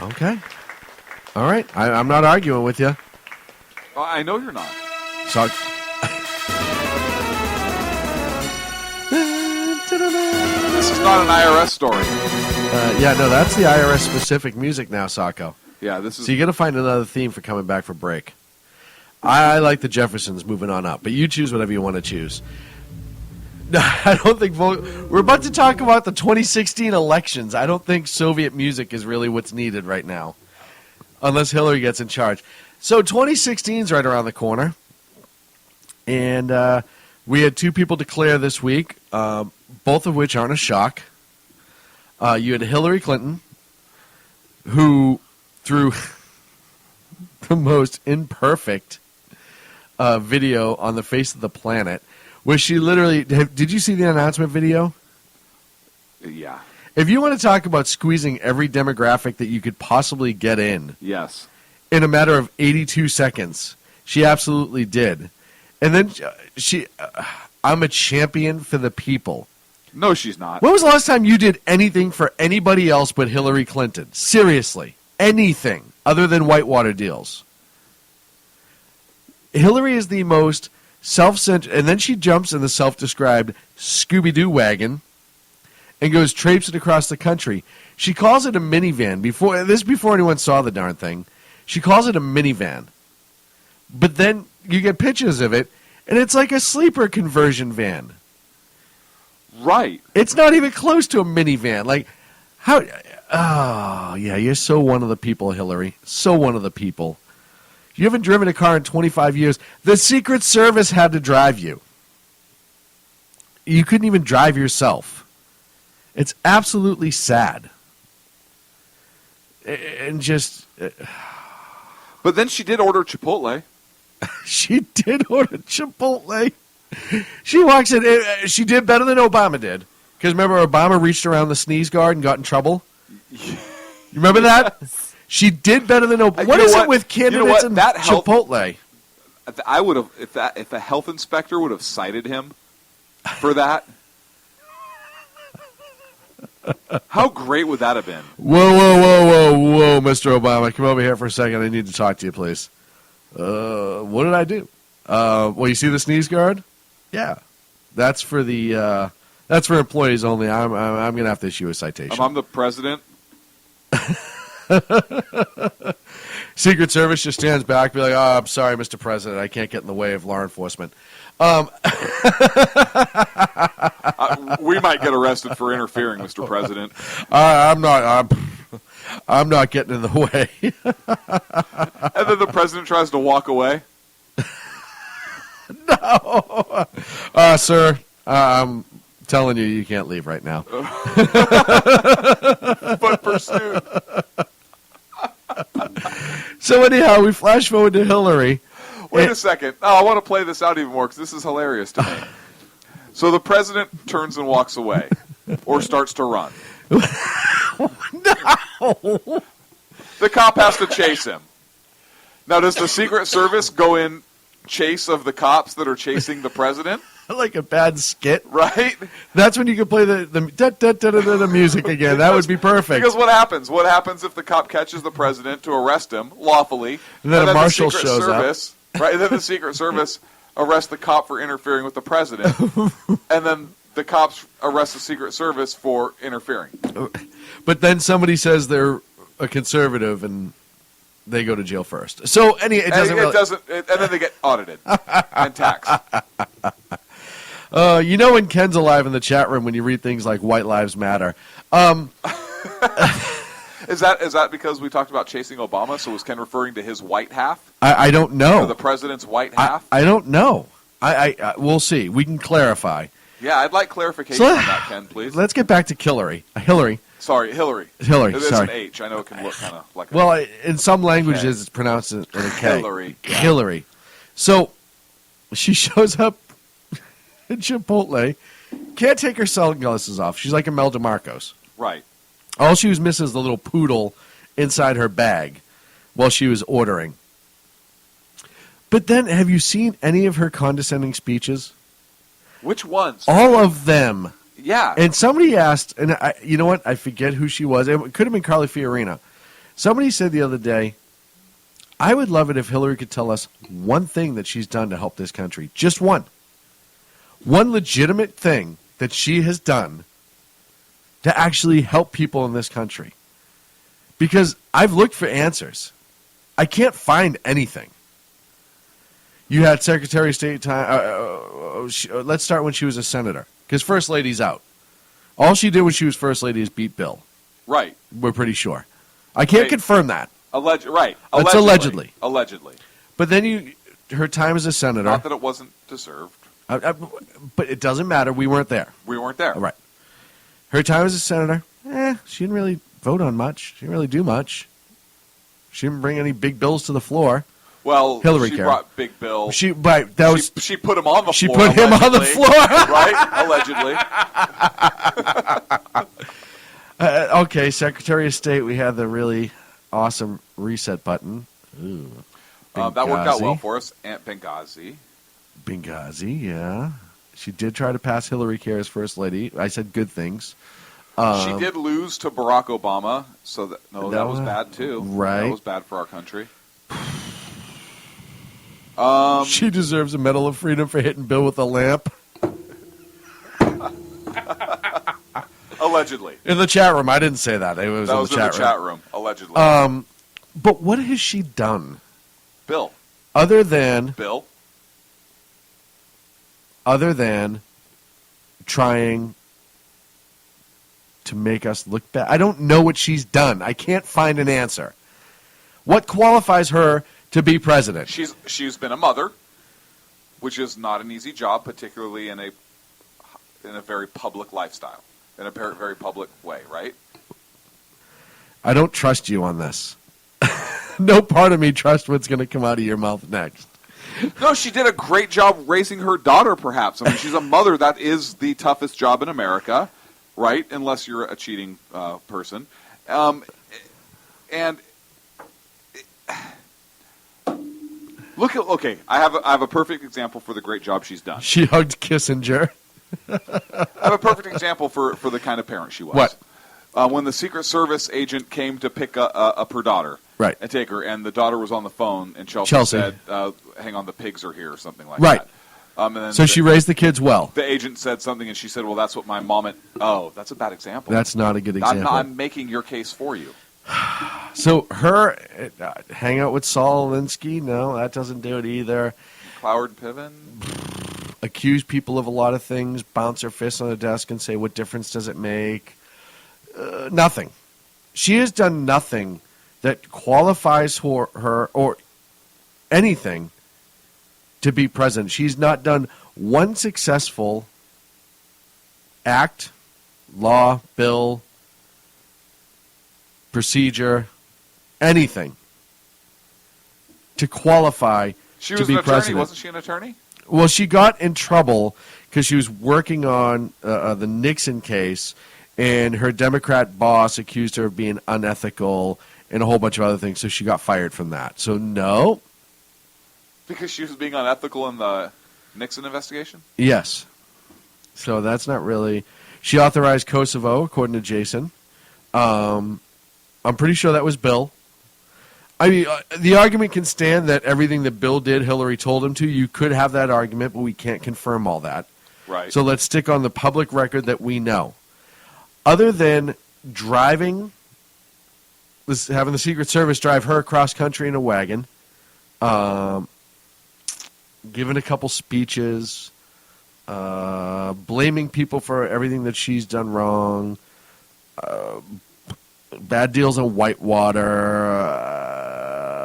Okay. All right. I'm not arguing with you. I know you're not. So, this is not an IRS story. Yeah, no, that's the IRS specific music now, Sacco. Yeah, this is. So you got to find another theme for coming back for break. I like the Jeffersons moving on up, but you choose whatever you want to choose. No, I don't think we're about to talk about the 2016 elections. I don't think Soviet music is really what's needed right now, unless Hillary gets in charge. So 2016 is right around the corner, and we had two people declare this week, both of which aren't a shock. You had Hillary Clinton, who through the most imperfect video on the face of the planet, where she literally... Did you see the announcement video? Yeah. If you want to talk about squeezing every demographic that you could possibly get in... Yes. In a matter of 82 seconds, she absolutely did. And then she... I'm a champion for the people. No, she's not. When was the last time you did anything for anybody else but Hillary Clinton? Seriously. Anything other than whitewater deals. Hillary is the most self-centered, and then she jumps in the self-described Scooby-Doo wagon and goes traipsing across the country. She calls it a minivan. Before anyone saw the darn thing. She calls it a minivan. But then you get pictures of it, and it's like a sleeper conversion van. Right. It's not even close to a minivan. Like, how... Oh, yeah, you're so one of the people, Hillary. So one of the people. You haven't driven a car in 25 years. The Secret Service had to drive you. You couldn't even drive yourself. It's absolutely sad. And just... But then she did order Chipotle. She did order Chipotle. She walks in. She did better than Obama did. Because remember, Obama reached around the sneeze guard and got in trouble? You remember that? Yes. She did better than Obama. What is it with candidates and Chipotle? I would have, if a health inspector would have cited him for that. How great would that have been? Whoa, Mr. Obama. Come over here for a second. I need to talk to you, please. What did I do? Well, you see the sneeze guard? Yeah. That's for the that's for employees only. I'm going to have to issue a citation. I'm the president. Secret Service just stands back, be like, "Oh, I'm sorry, Mr. President, I can't get in the way of law enforcement." We might get arrested for interfering, Mr. President. I'm not getting in the way. And then the president tries to walk away. No, sir. I'm telling you, you can't leave right now. But pursued. So anyhow, we flash forward to Hillary. Wait a second. Oh, I want to play this out even more because this is hilarious to me. So the president turns and walks away, or starts to run. No. The cop has to chase him. Now, does the Secret Service go in chase of the cops that are chasing the president? Like a bad skit, right? That's when you can play the music again. That would be perfect. Because what happens? What happens if the cop catches the president to arrest him lawfully, and then a marshal the Secret shows Service, up? Right? And then the Secret Service arrests the cop for interfering with the president, and then the cops arrest the Secret Service for interfering. But then somebody says they're a conservative, and they go to jail first. So it doesn't. And then they get audited and taxed. When Ken's alive in the chat room, when you read things like "White Lives Matter." Is that because we talked about chasing Obama? So was Ken referring to his white half? I don't know. Or the president's white half? I don't know. I we'll see. We can clarify. Yeah, I'd like clarification on that, Ken, please. Let's get back to Hillary. Sorry, Hillary. Hillary, It's sorry. an H. I know it can look kind of like Well, in some languages, it's pronounced in a K. Hillary. Yeah. Hillary. So she shows up at Chipotle, can't take her sunglasses off. She's like Imelda Marcos. Right. All she was missing is the little poodle inside her bag while she was ordering. But then, have you seen any of her condescending speeches? Which ones? All of them. Yeah. And somebody asked, and you know what? I forget who she was. It could have been Carly Fiorina. Somebody said the other day, I would love it if Hillary could tell us one thing that she's done to help this country. Just one. One legitimate thing that she has done to actually help people in this country. Because I've looked for answers. I can't find anything. You had Secretary of State time. Let's start when she was a senator. Because First Lady's out. All she did when she was First Lady is beat Bill. Right. We're pretty sure. I can't confirm that. Right. It's allegedly. Allegedly. But then her time as a senator. Not that it wasn't deserved. But it doesn't matter. We weren't there. We weren't there. Right. Her time as a senator, she didn't really vote on much. She didn't really do much. She didn't bring any big bills to the floor. Well, Hillary she Carey. Brought Big Bill. She put him on the floor. She put him on the floor. Right? Allegedly. Okay, Secretary of State, we had the really awesome reset button. Ooh. That worked out well for us. Aunt Benghazi, yeah. She did try to pass Hillary Carey as First Lady. I said good things. She did lose to Barack Obama, so that was bad too. Right. That was bad for our country. She deserves a Medal of Freedom for hitting Bill with a lamp. Allegedly. In the chat room. I didn't say that. It was in the chat room. Allegedly. But what has she done? Bill. Other than trying to make us look bad. I don't know what she's done. I can't find an answer. What qualifies her to be president? She's been a mother, which is not an easy job, particularly in a very public lifestyle, in a very, very public way, right? I don't trust you on this. No part of me trusts what's going to come out of your mouth next. No, she did a great job raising her daughter, perhaps. I mean, she's a mother. That is the toughest job in America, right? Unless you're a cheating person. And look at, okay, I have a perfect example for the great job she's done. She hugged Kissinger. I have a perfect example for the kind of parent she was. What? When the Secret Service agent came to pick up her daughter, right, and take her, and the daughter was on the phone, and Chelsea. said, "Hang on, the pigs are here," or something like that. And then so she raised the kids well. The agent said something, and she said, "Well, that's what my mom." Oh, that's a bad example. That's not a good example. I'm making your case for you. So her hang out with Saul Alinsky, no, that doesn't do it either. Cloward Piven? Accuse people of a lot of things, bounce her fist on the desk and say, what difference does it make? Nothing. She has done nothing that qualifies for her or anything to be president. She's not done one successful act, law, bill, procedure, anything to qualify She to was be an attorney, president. wasn't she an attorney? Well, she got in trouble because she was working on the Nixon case, and her Democrat boss accused her of being unethical and a whole bunch of other things, so she got fired from that. So, no. Because she was being unethical in the Nixon investigation? Yes. So that's not really... She authorized Kosovo, according to Jason. I'm pretty sure that was Bill. I mean, the argument can stand that everything that Bill did, Hillary told him to. You could have that argument, but we can't confirm all that. Right. So let's stick on the public record that we know. Other than driving, having the Secret Service drive her across country in a wagon, giving a couple speeches, blaming people for everything that she's done wrong, bad deals on Whitewater.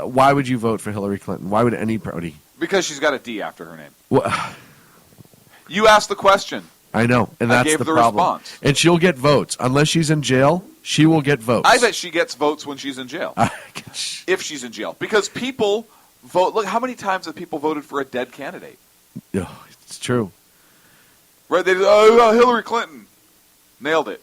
Why would you vote for Hillary Clinton? Why would anybody? Because she's got a D after her name. Well, you asked the question. I know, and I that's gave the the problem. response. And she'll get votes. Unless she's in jail, she will get votes. I bet she gets votes when she's in jail. If she's in jail. Because people vote. Look, how many times have people voted for a dead candidate? Yeah, it's true. Right? They Hillary Clinton. Nailed it.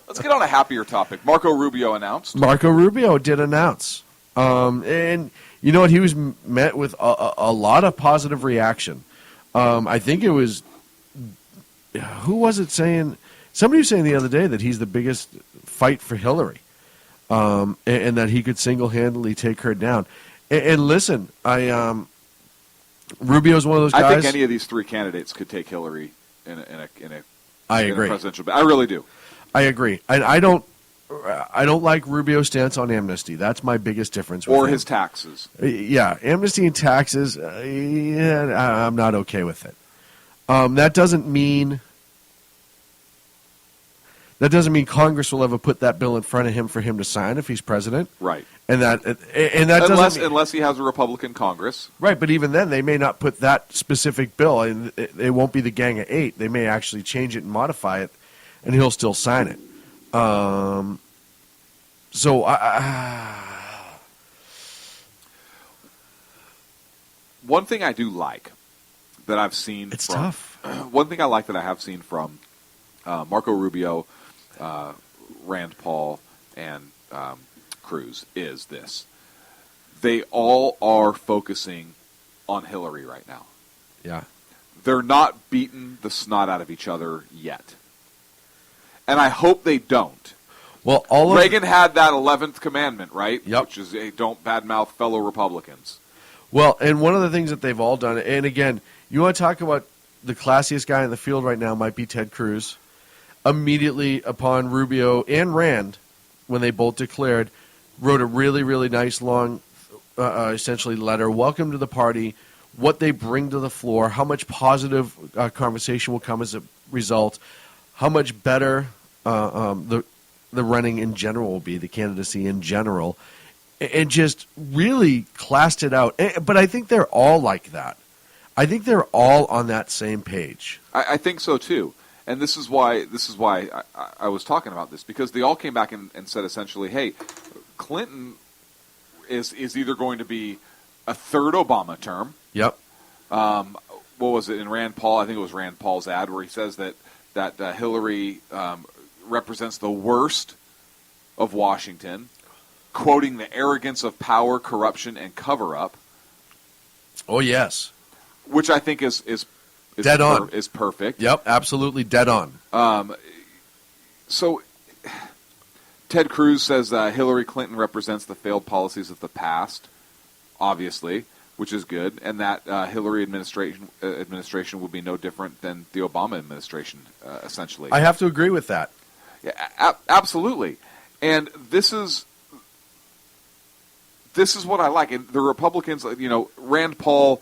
Let's get on a happier topic. Marco Rubio announced. Marco Rubio did announce. And you know what? He was met with a lot of positive reaction. I think it was, who was it saying? Somebody was saying the other day that he's the biggest fight for Hillary, and that he could single-handedly take her down. And listen, Rubio's one of those guys. I think any of these three candidates could take Hillary in a I agree. presidential. I really do. I agree. And I don't like Rubio's stance on amnesty. That's my biggest difference. With Or him. his taxes. Yeah, amnesty and taxes. Yeah, I'm not okay with it. That doesn't mean Congress will ever put that bill in front of him for him to sign if he's president. Right. And that doesn't mean, unless he has a Republican Congress. right. But even then, they may not put that specific bill, and it won't be the Gang of Eight. They may actually change it and modify it, and he'll still sign it. So one thing I do like that I've seen. It's from, tough. One thing I like that I have seen from Marco Rubio, Rand Paul, and Cruz is this: they all are focusing on Hillary right now. Yeah. They're not beating the snot out of each other yet, and I hope they don't. Well, Reagan had that 11th commandment, right? Yep. Which is, hey, don't badmouth fellow Republicans. Well, and one of the things that they've all done, and again, you want to talk about the classiest guy in the field right now might be Ted Cruz. Immediately upon Rubio and Rand, when they both declared, wrote a really, really nice long, essentially letter. Welcome to the party. What they bring to the floor. How much positive conversation will come as a result. How much better the running in general will be, the candidacy in general. And just really classed it out. But I think they're all like that. I think they're all on that same page. I think so too, and this is why I was talking about this, because they all came back and said essentially, hey, Clinton is either going to be a third Obama term. Yep. What was it in Rand Paul? I think it was Rand Paul's ad where he says that Hillary represents the worst of Washington, quoting the arrogance of power, corruption, and cover-up. Oh yes. Which I think is dead on. Is perfect. Yep, absolutely dead on. So Ted Cruz says Hillary Clinton represents the failed policies of the past, obviously, which is good, and that Hillary administration would be no different than the Obama administration, essentially. I have to agree with that. Yeah, absolutely. And this is what I like. And the Republicans, Rand Paul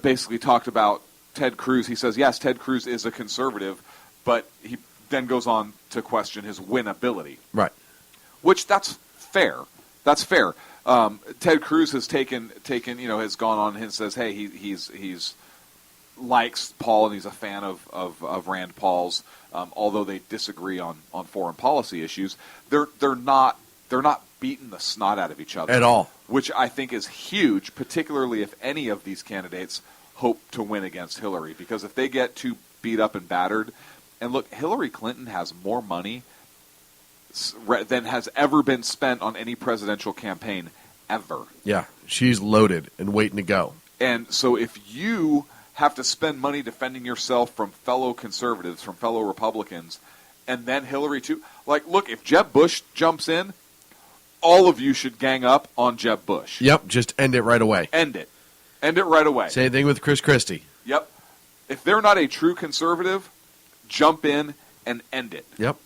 basically talked about Ted Cruz. He says, yes, Ted Cruz is a conservative, but he then goes on to question his winnability. Right. Which that's fair. That's fair. Ted Cruz has taken, has gone on and says, hey, he's likes Paul and he's a fan of Rand Paul's. Although they disagree on foreign policy issues, they're not beating the snot out of each other at all, which I think is huge, particularly if any of these candidates hope to win against Hillary. Because if they get too beat up and battered, and look, Hillary Clinton has more money than has ever been spent on any presidential campaign ever. Yeah, she's loaded and waiting to go. And so if you have to spend money defending yourself from fellow conservatives, from fellow Republicans, and then Hillary too, look, if Jeb Bush jumps in, all of you should gang up on Jeb Bush. Yep, just end it right away. End it right away. Same thing with Chris Christie. Yep. If they're not a true conservative, jump in and end it. Yep.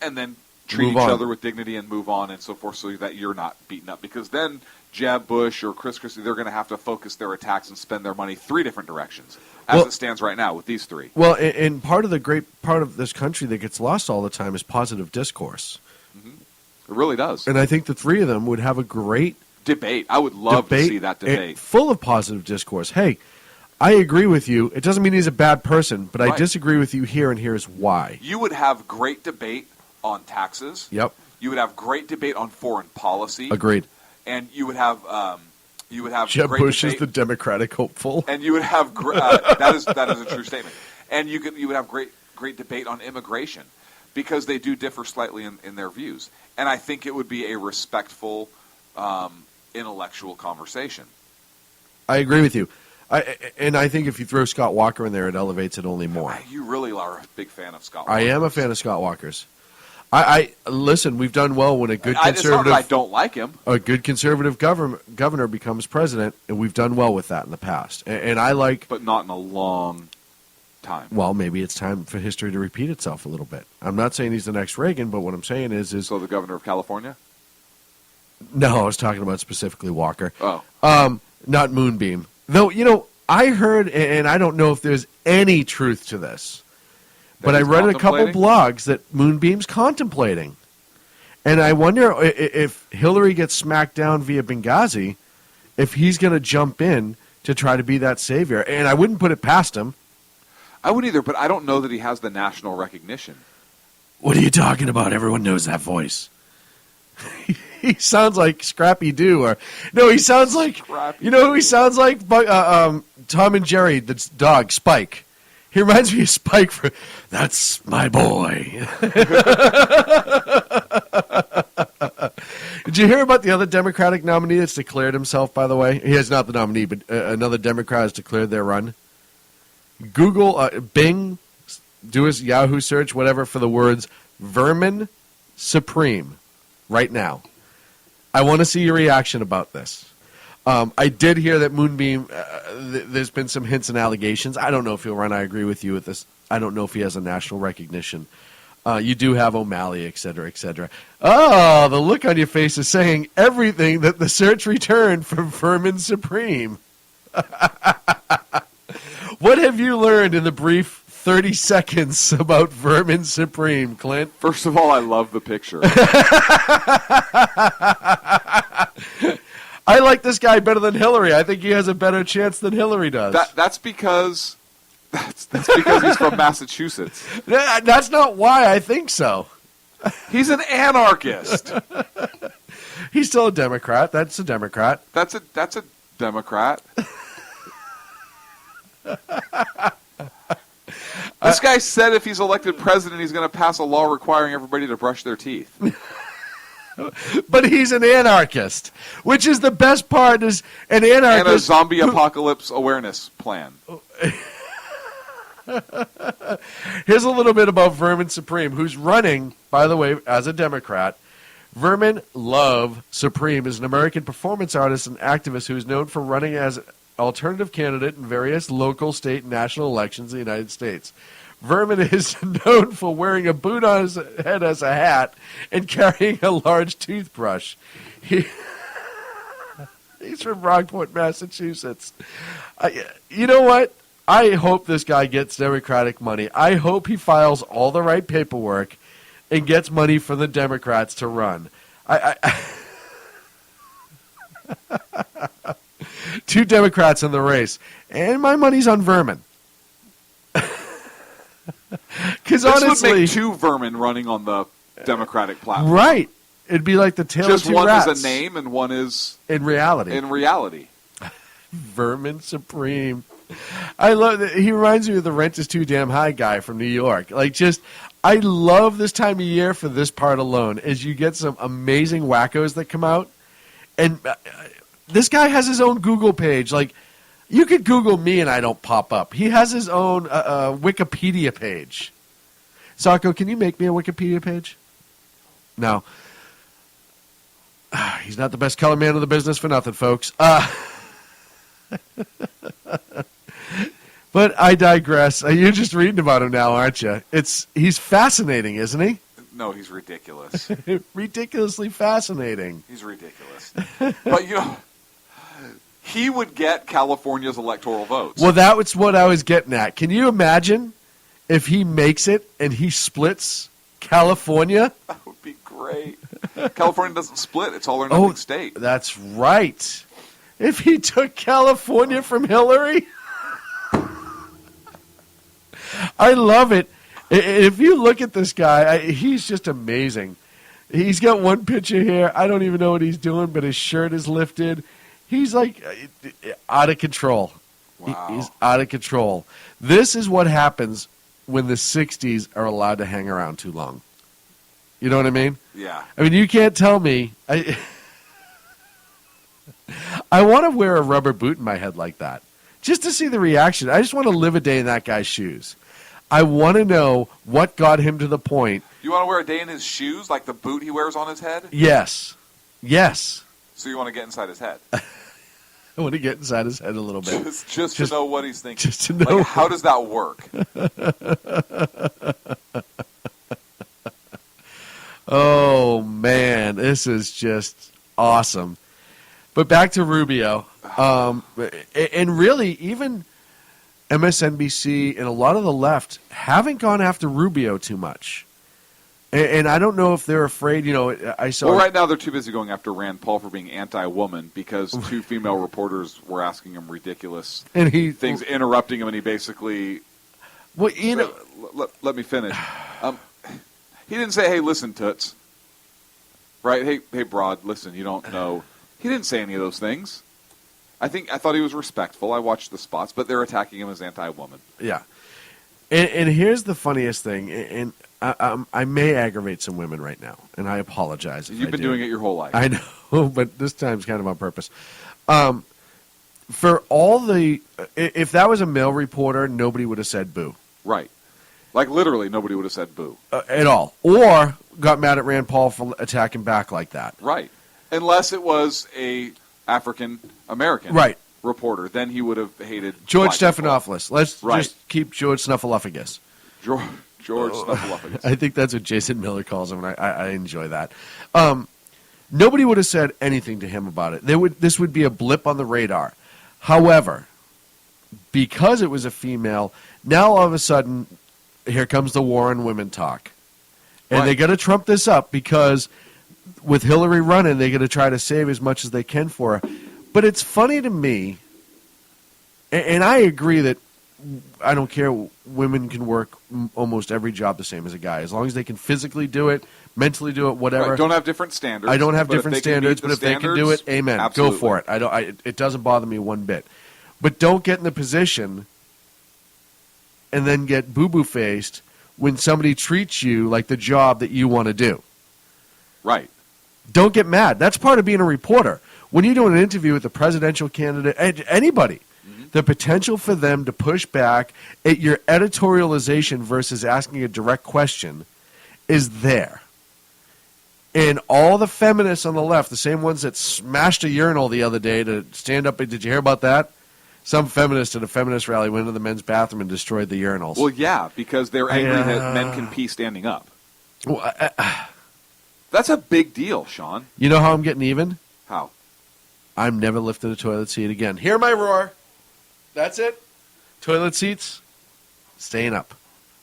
And then treat Move each on. other with dignity and move on and so forth, so that you're not beaten up. Because then Jeb Bush or Chris Christie, they're going to have to focus their attacks and spend their money 3 different directions, as it stands right now with these 3. Well, and part of the great part of this country that gets lost all the time is positive discourse. Mm-hmm. It really does. And I think the 3 of them would have a great debate. I would love to see that debate. Full of positive discourse. Hey, I agree with you. It doesn't mean he's a bad person, but I disagree with you here, and here's why. You would have great debate on taxes. Yep. You would have great debate on foreign policy. Agreed. And you would have Jeb great Bush debate, is the Democratic hopeful. and you would have that is a true statement. And you would have great debate on immigration, because they do differ slightly in their views. And I think it would be a respectful, intellectual conversation. I agree with you. I think if you throw Scott Walker in there, it elevates it only more. You really are a big fan of Scott Walker. I am a fan of Scott Walker's. I listen. We've done well when a good It's not conservative. that I don't like him. A good conservative governor becomes president, and we've done well with that in the past. And I like, but not in a long time. Well, maybe it's time for history to repeat itself a little bit. I'm not saying he's the next Reagan, but what I'm saying is so the governor of California. No, I was talking about specifically Walker. Oh, not Moonbeam. Though I heard, and I don't know if there's any truth to this. But I read a couple blogs that Moonbeam's contemplating. And I wonder if Hillary gets smacked down via Benghazi, if he's going to jump in to try to be that savior. And I wouldn't put it past him. I wouldn't either, but I don't know that he has the national recognition. What are you talking about? Everyone knows that voice. He sounds like Scrappy Doo. Or no, he sounds like, you know who he sounds like? Tom and Jerry, the dog, Spike. He reminds me of Spike for, that's my boy. Did you hear about the other Democratic nominee that's declared himself, by the way? He is not the nominee, but another Democrat has declared their run. Google, Bing, do a Yahoo search, whatever, for the words Vermin Supreme right now. I want to see your reaction about this. I did hear that Moonbeam, there's been some hints and allegations. I don't know if he'll run. I agree with you with this. I don't know if he has a national recognition. You do have O'Malley, et cetera, et cetera. Oh, the look on your face is saying everything that the search returned from Vermin Supreme. What have you learned in the brief 30 seconds about Vermin Supreme, Clint? First of all, I love the picture. I like this guy better than Hillary. I think he has a better chance than Hillary does. That's because he's from Massachusetts. That's not why I think so. He's an anarchist. He's still a Democrat. That's a Democrat. That's a Democrat. This guy said if he's elected president, he's going to pass a law requiring everybody to brush their teeth. But he's an anarchist, which is the best part. Is an anarchist and a zombie apocalypse awareness plan. Here's a little bit about Vermin Supreme, who's running, by the way, as a Democrat. Vermin Love Supreme is an American performance artist and activist who is known for running as an alternative candidate in various local, state, and national elections in the United States. Vermin is known for wearing a boot on his head as a hat and carrying a large toothbrush. He's from Rockport, Massachusetts. You know what? I hope this guy gets Democratic money. I hope he files all the right paperwork and gets money from the Democrats to run. Two Democrats in the race, and my money's on Vermin. Because honestly, would make two Vermin running on the Democratic platform. Right? It'd be like the Tale Just of Two one Rats. is a name and one is in reality. In reality, Vermin Supreme. I love that. He reminds me of the Rent is Too Damn High guy from New York. I love this time of year for this part alone, as you get some amazing wackos that come out, and this guy has his own Google page. Like, you could Google me and I don't pop up. He has his own Wikipedia page. Sacco, can you make me a Wikipedia page? No. He's not the best color man in the business for nothing, folks. But I digress. You're just reading about him now, aren't you? He's fascinating, isn't he? no, he's ridiculous. Ridiculously fascinating. He's ridiculous. But he would get California's electoral votes. Well, that's what I was getting at. Can you imagine if he makes it and he splits California? That would be great. California doesn't split. It's all or nothing state. That's right. If he took California from Hillary, I love it. If you look at this guy, he's just amazing. He's got one picture here. I don't even know what he's doing, but his shirt is lifted. He's like out of control. Wow. He's out of control. This is what happens when the 60s are allowed to hang around too long. You know what I mean? Yeah. I mean, you can't tell me. I want to wear a rubber boot in my head like that, just to see the reaction. I just want to live a day in that guy's shoes. I want to know what got him to the point. You want to wear a day in his shoes, like the boot he wears on his head? Yes. Yes. So you want to get inside his head? I want to get inside his head a little bit. Just to know what he's thinking. Just to know. Like, how does that work? Oh, man. This is just awesome. But back to Rubio. And really, even MSNBC and a lot of the left haven't gone after Rubio too much. And I don't know if they're afraid. You know, I saw. Well, right now they're too busy going after Rand Paul for being anti-woman because two female reporters were asking him ridiculous things, interrupting him, and he basically. Well, you know, let me finish. He didn't say, "Hey, listen, toots." Right? Hey, broad. Listen, you don't know. He didn't say any of those things. I thought he was respectful. I watched the spots, but they're attacking him as anti-woman. Yeah. And here's the funniest thing, and I may aggravate some women right now, and I apologize. You've been doing it your whole life. I know, but this time's kind of on purpose. For all if that was a male reporter, nobody would have said boo. Right. Like literally nobody would have said boo. At all. Or got mad at Rand Paul for attacking back like that. Right. Unless it was a African-American reporter. Then he would have hated George Stephanopoulos. Let's just keep George Snuffleupagus. George Snuffleupagus. I think that's what Jason Miller calls him, and I enjoy that. Nobody would have said anything to him about it. This would be a blip on the radar. However, because it was a female, now all of a sudden, here comes the war on women talk. And they got to trump this up because with Hillary running, they're going to try to save as much as they can for her. But it's funny to me, and I agree that I don't care, women can work almost every job the same as a guy. As long as they can physically do it, mentally do it, whatever. Right. Don't have different standards. I don't have different standards, but if they can do it, amen. Absolutely. Go for it. It doesn't bother me one bit. But don't get in the position and then get boo-boo faced when somebody treats you like the job that you want to do. Right. Don't get mad. That's part of being a reporter. When you're doing an interview with a presidential candidate, anybody, the potential for them to push back at your editorialization versus asking a direct question is there. And all the feminists on the left, the same ones that smashed a urinal the other day to stand up, did you hear about that? Some feminist at a feminist rally went into the men's bathroom and destroyed the urinals. Well, yeah, because they're angry that men can pee standing up. Well, That's a big deal, Sean. you know how I'm getting even? How? I'm never lifting a toilet seat again. Hear my roar. That's it. Toilet seats, staying up.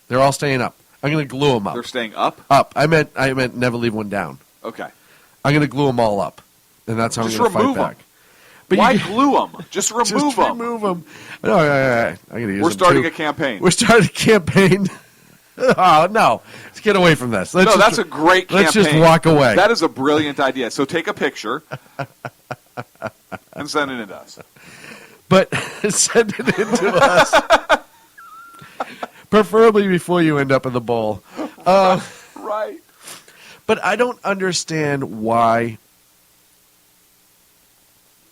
They're all staying up. I'm going to glue them up. They're staying up? Up. I meant never leave one down. Okay. I'm going to glue them all up, and that's how Just I'm going to fight remove 'em. back. But Why you glue them? Just remove them. Just remove them. No, I'm going to use We're them starting too. a campaign. We're starting a campaign. Oh, no. Let's get away from this. That's a great campaign. Let's just walk away. That is a brilliant idea. So take a picture and send it in to us. But send it in to us. Preferably before you end up in the bowl. Right. But I don't understand why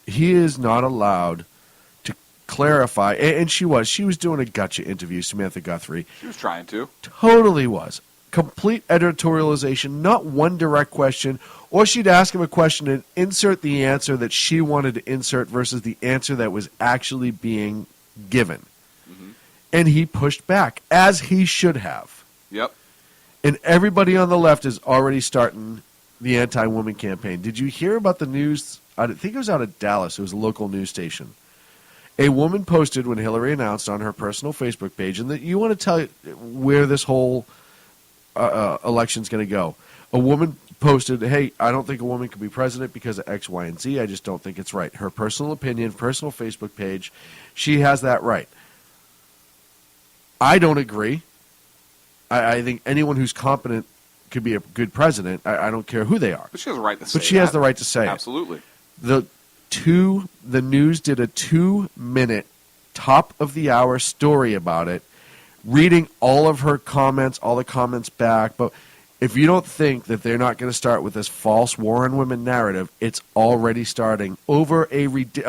he is not allowed to clarify. And she was doing a gotcha interview, Samantha Guthrie. She was trying to. Totally was. Complete editorialization, not one direct question. Or she'd ask him a question and insert the answer that she wanted to insert versus the answer that was actually being given. Mm-hmm. And he pushed back, as he should have. Yep. And everybody on the left is already starting the anti-woman campaign. Did you hear about the news? I think it was out of Dallas. It was a local news station. A woman posted when Hillary announced on her personal Facebook page, and that you want to tell where this whole election's going to go. A woman posted, hey, I don't think a woman could be president because of X, Y, and Z. I just don't think it's right. Her personal opinion, personal Facebook page, she has that right. I don't agree. I think anyone who's competent could be a good president. I don't care who they are. But she has a right to say But she has the right to say Absolutely. it. The news did a 2-minute top of the hour story about it, reading all of her comments, all the comments back. But if you don't think that they're not going to start with this false war on women narrative, it's already starting over a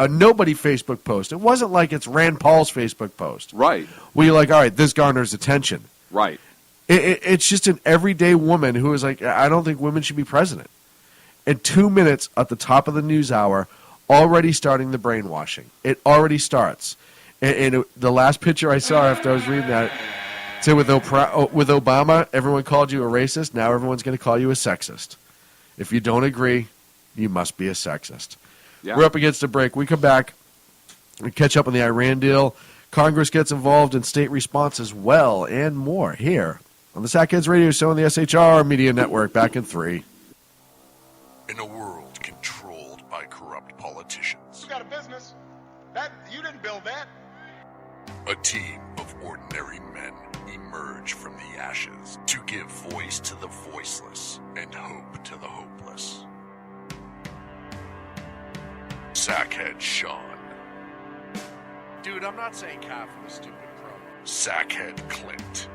nobody Facebook post. It wasn't like it's Rand Paul's Facebook post. Right. Where you're like, all right, this garners attention. Right. It's just an everyday woman who is like, I don't think women should be president. In 2 minutes at the top of the news hour, already starting the brainwashing. It already starts. And the last picture I saw after I was reading that, said with Obama, everyone called you a racist. Now everyone's going to call you a sexist. If you don't agree, you must be a sexist. Yeah. We're up against a break. We come back and catch up on the Iran deal. Congress gets involved in state response as well, and more here on the Sackheads Radio Show on the SHR Media Network. Back in 3. In a world controlled by corrupt politicians, You got a business. That you didn't build that. a team of ordinary men emerge from the ashes to give voice to the voiceless and hope to the hopeless. Sackhead Sean. Dude, I'm not saying half of the stupid pro. Sackhead Clint.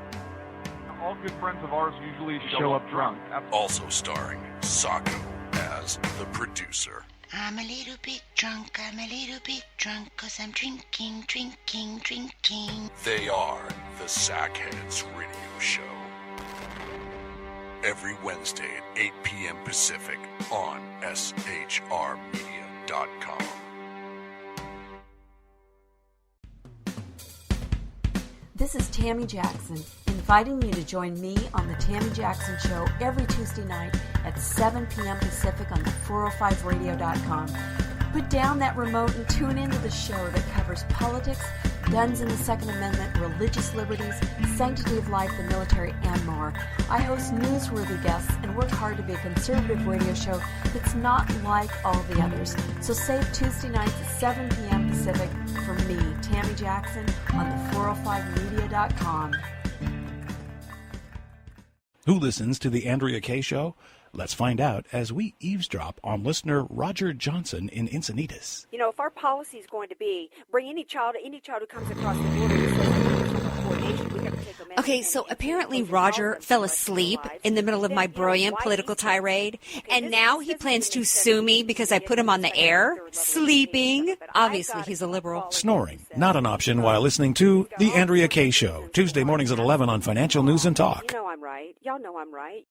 All good friends of ours usually show up drunk. Also starring Sacco as the producer. I'm a little bit drunk, 'cause I'm drinking. They are the Sackheads Radio Show. Every Wednesday at 8 p.m. Pacific on shrmedia.com. This is Tammy Jackson, inviting you to join me on The Tammy Jackson Show every Tuesday night at 7 p.m. Pacific on the 405radio.com. Put down that remote and tune into the show that covers politics, guns and the Second Amendment, religious liberties, sanctity of life, the military, and more. I host newsworthy guests and work hard to be a conservative radio show that's not like all the others. So save Tuesday nights at 7 p.m. Pacific for me, Tammy Jackson, on the 405media.com. Who listens to the Andrea Kaye Show? Let's find out as we eavesdrop on listener Roger Johnson in Encinitas. You know, if our policy is going to be bring any child who comes across the border and says coordination, we have to take them in. Okay, so apparently Roger fell asleep in the middle of my brilliant political tirade, and now he plans to sue me because I put him on the air, sleeping. Obviously, he's a liberal. Snoring, not an option while listening to the Andrea Kaye Show, Tuesday mornings at 11 on Financial News and Talk. You know I'm right. Y'all know I'm right.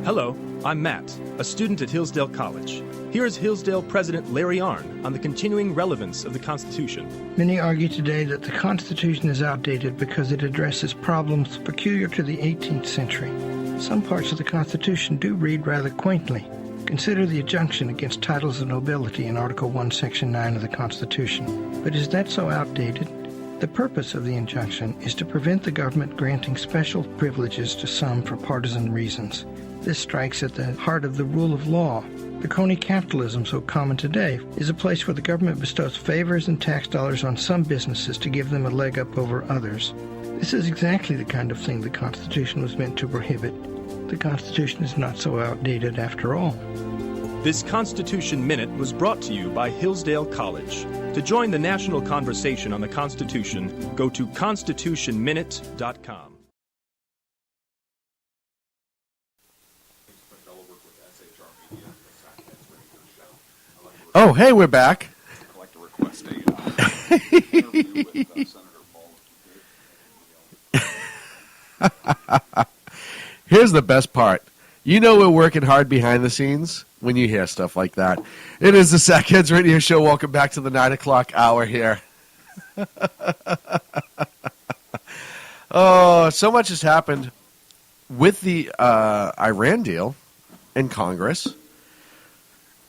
Hello, I'm Matt, a student at Hillsdale College. Here is Hillsdale President Larry Arnn on the continuing relevance of the Constitution. Many argue today that the Constitution is outdated because it addresses problems peculiar to the 18th century. Some parts of the Constitution do read rather quaintly. Consider the injunction against titles of nobility in Article 1, Section 9 of the Constitution. But is that so outdated? The purpose of the injunction is to prevent the government granting special privileges to some for partisan reasons. This strikes at the heart of the rule of law. The crony capitalism so common today is a place where the government bestows favors and tax dollars on some businesses to give them a leg up over others. This is exactly the kind of thing the Constitution was meant to prohibit. The Constitution is not so outdated after all. This Constitution Minute was brought to you by Hillsdale College. To join the national conversation on the Constitution, go to constitutionminute.com. Oh, hey, we're back. Here's the best part. You know we're working hard behind the scenes when you hear stuff like that. It is the Sackheads Radio Show. Welcome back to the 9 o'clock hour here. Oh, so much has happened with the Iran deal in Congress.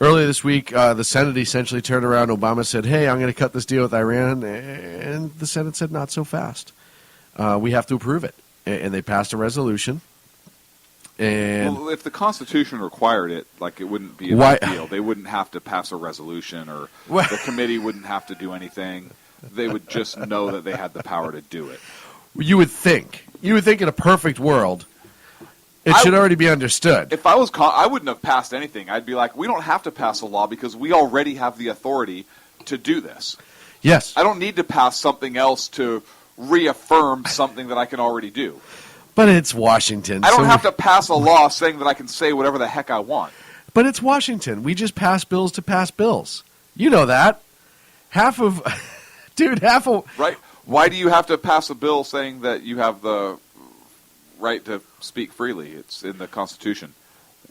Earlier this week, the Senate essentially turned around. Obama said, hey, I'm going to cut this deal with Iran. And the Senate said, not so fast. We have to approve it. And they passed a resolution. And well, if the Constitution required it, like, it wouldn't be a big deal. They wouldn't have to pass a resolution, or the committee wouldn't have to do anything. They would just know that they had the power to do it. You would think. You would think in a perfect world, it should already be understood. If I was, I wouldn't have passed anything. I'd be like, we don't have to pass a law because we already have the authority to do this. Yes. I don't need to pass something else to reaffirm something that I can already do. But it's Washington. I don't have to pass a law saying that I can say whatever the heck I want. But it's Washington. We just pass bills to pass bills. You know that. Half of... Right. Why do you have to pass a bill saying that you have the right to speak freely? It's in the Constitution.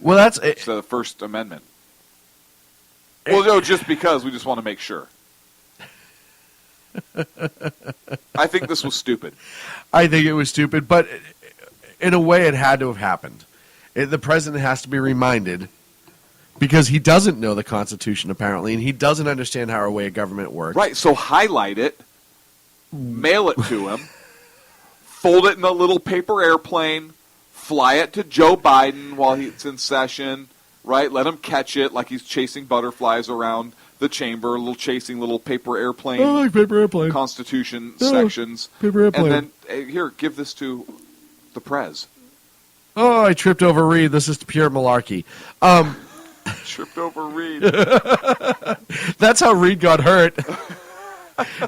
Well, it's the First Amendment. Well, no, just because we just want to make sure. I think this was stupid. I think it was stupid, but in a way it had to have happened. The president has to be reminded, because he doesn't know the Constitution apparently, and he doesn't understand how our way of government works. Right, so highlight it, mail it to him, fold it in a little paper airplane, fly it to Joe Biden while he's in session, right? Let him catch it like he's chasing butterflies around the chamber, chasing little paper airplane. I like paper airplane. Constitution sections. Paper airplane. And then, here, give this to the prez. Oh, I tripped over Reed. This is pure malarkey. Tripped over Reed. That's how Reed got hurt.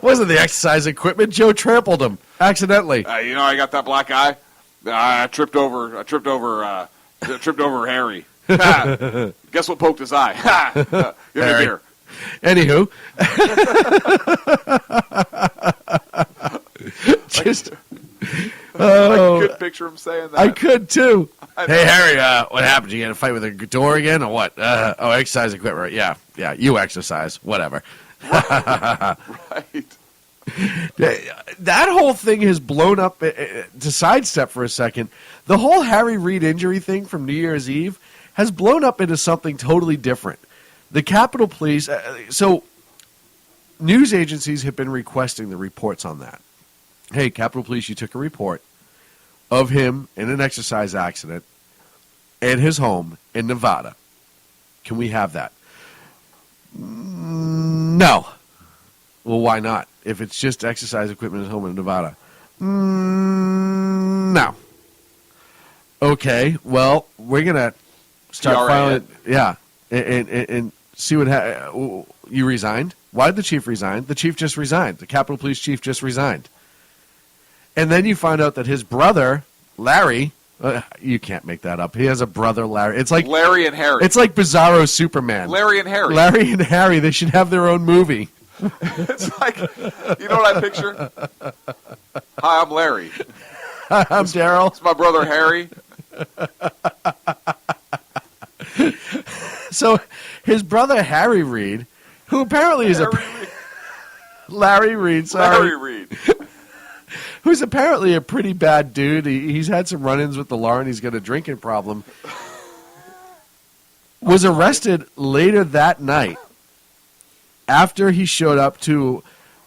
Wasn't the exercise equipment. Joe trampled him accidentally. I got that black eye. I tripped over Harry. Guess what poked his eye? Give me a beer. Anywho, just I could picture him saying that. I could too. Hey Harry, what happened? You get in a fight with a door again, or what? Exercise equipment. Yeah, you exercise. Whatever. Right. That whole thing has blown up. To sidestep for a second, the whole Harry Reid injury thing from New Year's Eve has blown up into something totally different. The Capitol Police, so news agencies have been requesting the reports on that. Hey, Capitol Police, you took a report of him in an exercise accident at his home in Nevada. Can we have that? No. Well, why not? If it's just exercise equipment at home in Nevada. No. Okay, well, we're going to start filing. Yeah, and see what you resigned. Why did the chief resign? The chief just resigned. The Capitol Police chief just resigned. And then you find out that his brother, Larry, you can't make that up. He has a brother, Larry. It's like Larry and Harry. It's like Bizarro Superman. Larry and Harry. Larry and Harry. They should have their own movie. It's like, you know what I picture? Hi, I'm Larry. I'm Daryl. It's my brother Harry. So his brother Harry Reid, who apparently is Larry Reid, sorry. Larry Reid. Who's apparently a pretty bad dude. He's had some run-ins with the law, and he's got a drinking problem. Was arrested later that night after he showed up to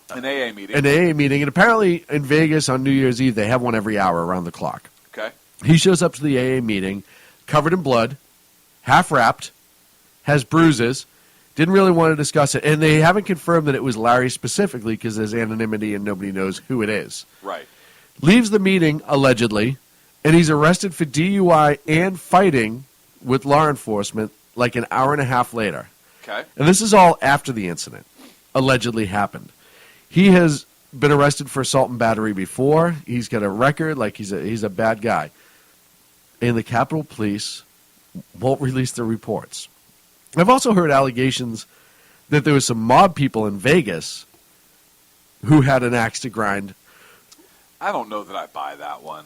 An AA meeting. And apparently in Vegas on New Year's Eve, they have one every hour around the clock. Okay. He shows up to the AA meeting, covered in blood, half-wrapped, has bruises, didn't really want to discuss it, and they haven't confirmed that it was Larry specifically because there's anonymity and nobody knows who it is. Right. Leaves the meeting, allegedly, and he's arrested for DUI and fighting with law enforcement like an hour and a half later. Okay. And this is all after the incident allegedly happened. He has been arrested for assault and battery before. He's got a record, like he's a bad guy. And the Capitol Police won't release their reports. I've also heard allegations that there was some mob people in Vegas who had an axe to grind. I don't know that I buy that one.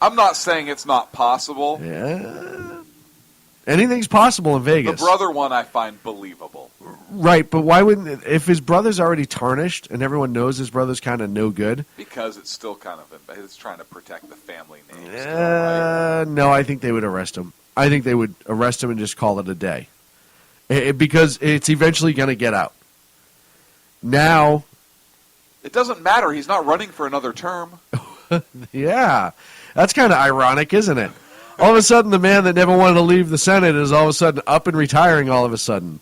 I'm not saying it's not possible. Yeah. Anything's possible in Vegas. The brother one I find believable. Right, but why wouldn't... If his brother's already tarnished and everyone knows his brother's kind of no good... Because it's still kind of... It's trying to protect the family name. Still, right? No, I think they would arrest him. I think they would arrest him and just call it a day. Because it's eventually going to get out. Now... It doesn't matter. He's not running for another term. Yeah. That's kind of ironic, isn't it? All of a sudden, the man that never wanted to leave the Senate is all of a sudden up and retiring all of a sudden.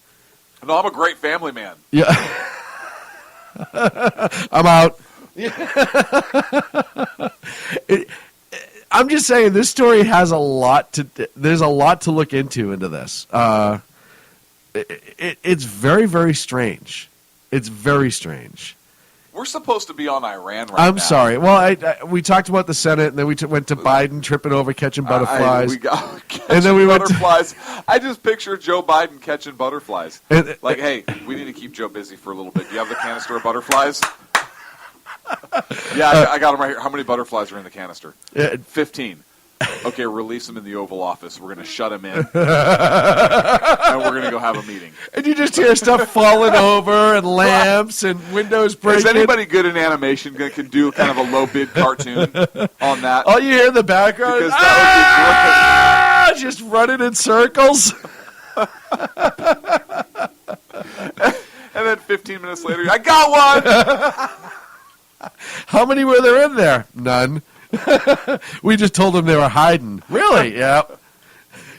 No, I'm a great family man. Yeah. I'm out. I'm just saying this story has there's a lot to look into this. It's very, very strange. It's very strange. We're supposed to be on Iran right now. I'm sorry. Well, we talked about the Senate, and then we went to Biden tripping over, catching butterflies. And then we went butterflies. I just picture Joe Biden catching butterflies. Like, hey, we need to keep Joe busy for a little bit. Do you have the canister of butterflies? Yeah, I got them right here. How many butterflies are in the canister? 15. Okay, release him in the Oval Office. We're going to shut him in. And we're going to go have a meeting. And you just hear stuff falling over and lamps and windows breaking. Is anybody good in animation that can do kind of a low-bid cartoon on that? All you hear in the background is, just running in circles. And then 15 minutes later, I got one! How many were there in there? None. We just told them they were hiding. Really? Yeah.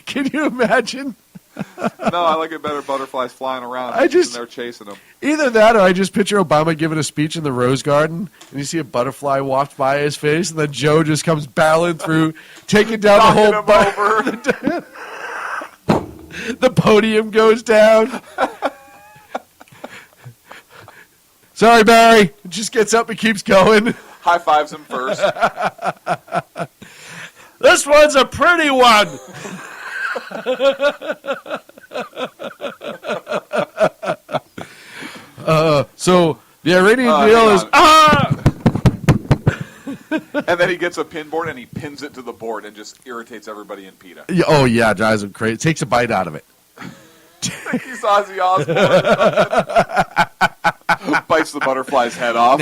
Can you imagine? No, I like it better. Butterflies flying around. And they're chasing them. Either that, or I just picture Obama giving a speech in the Rose Garden, and you see a butterfly waft by his face, and then Joe just comes barreling through, taking down the whole the podium goes down. Sorry, Barry. Just gets up and keeps going. High fives him first. This one's a pretty one. So the Iranian deal is and then he gets a pin board and he pins it to the board and just irritates everybody in PETA. Yeah, oh yeah, drives him crazy. Takes a bite out of it. He's Ozzy Osbourne. Bites the butterfly's head off.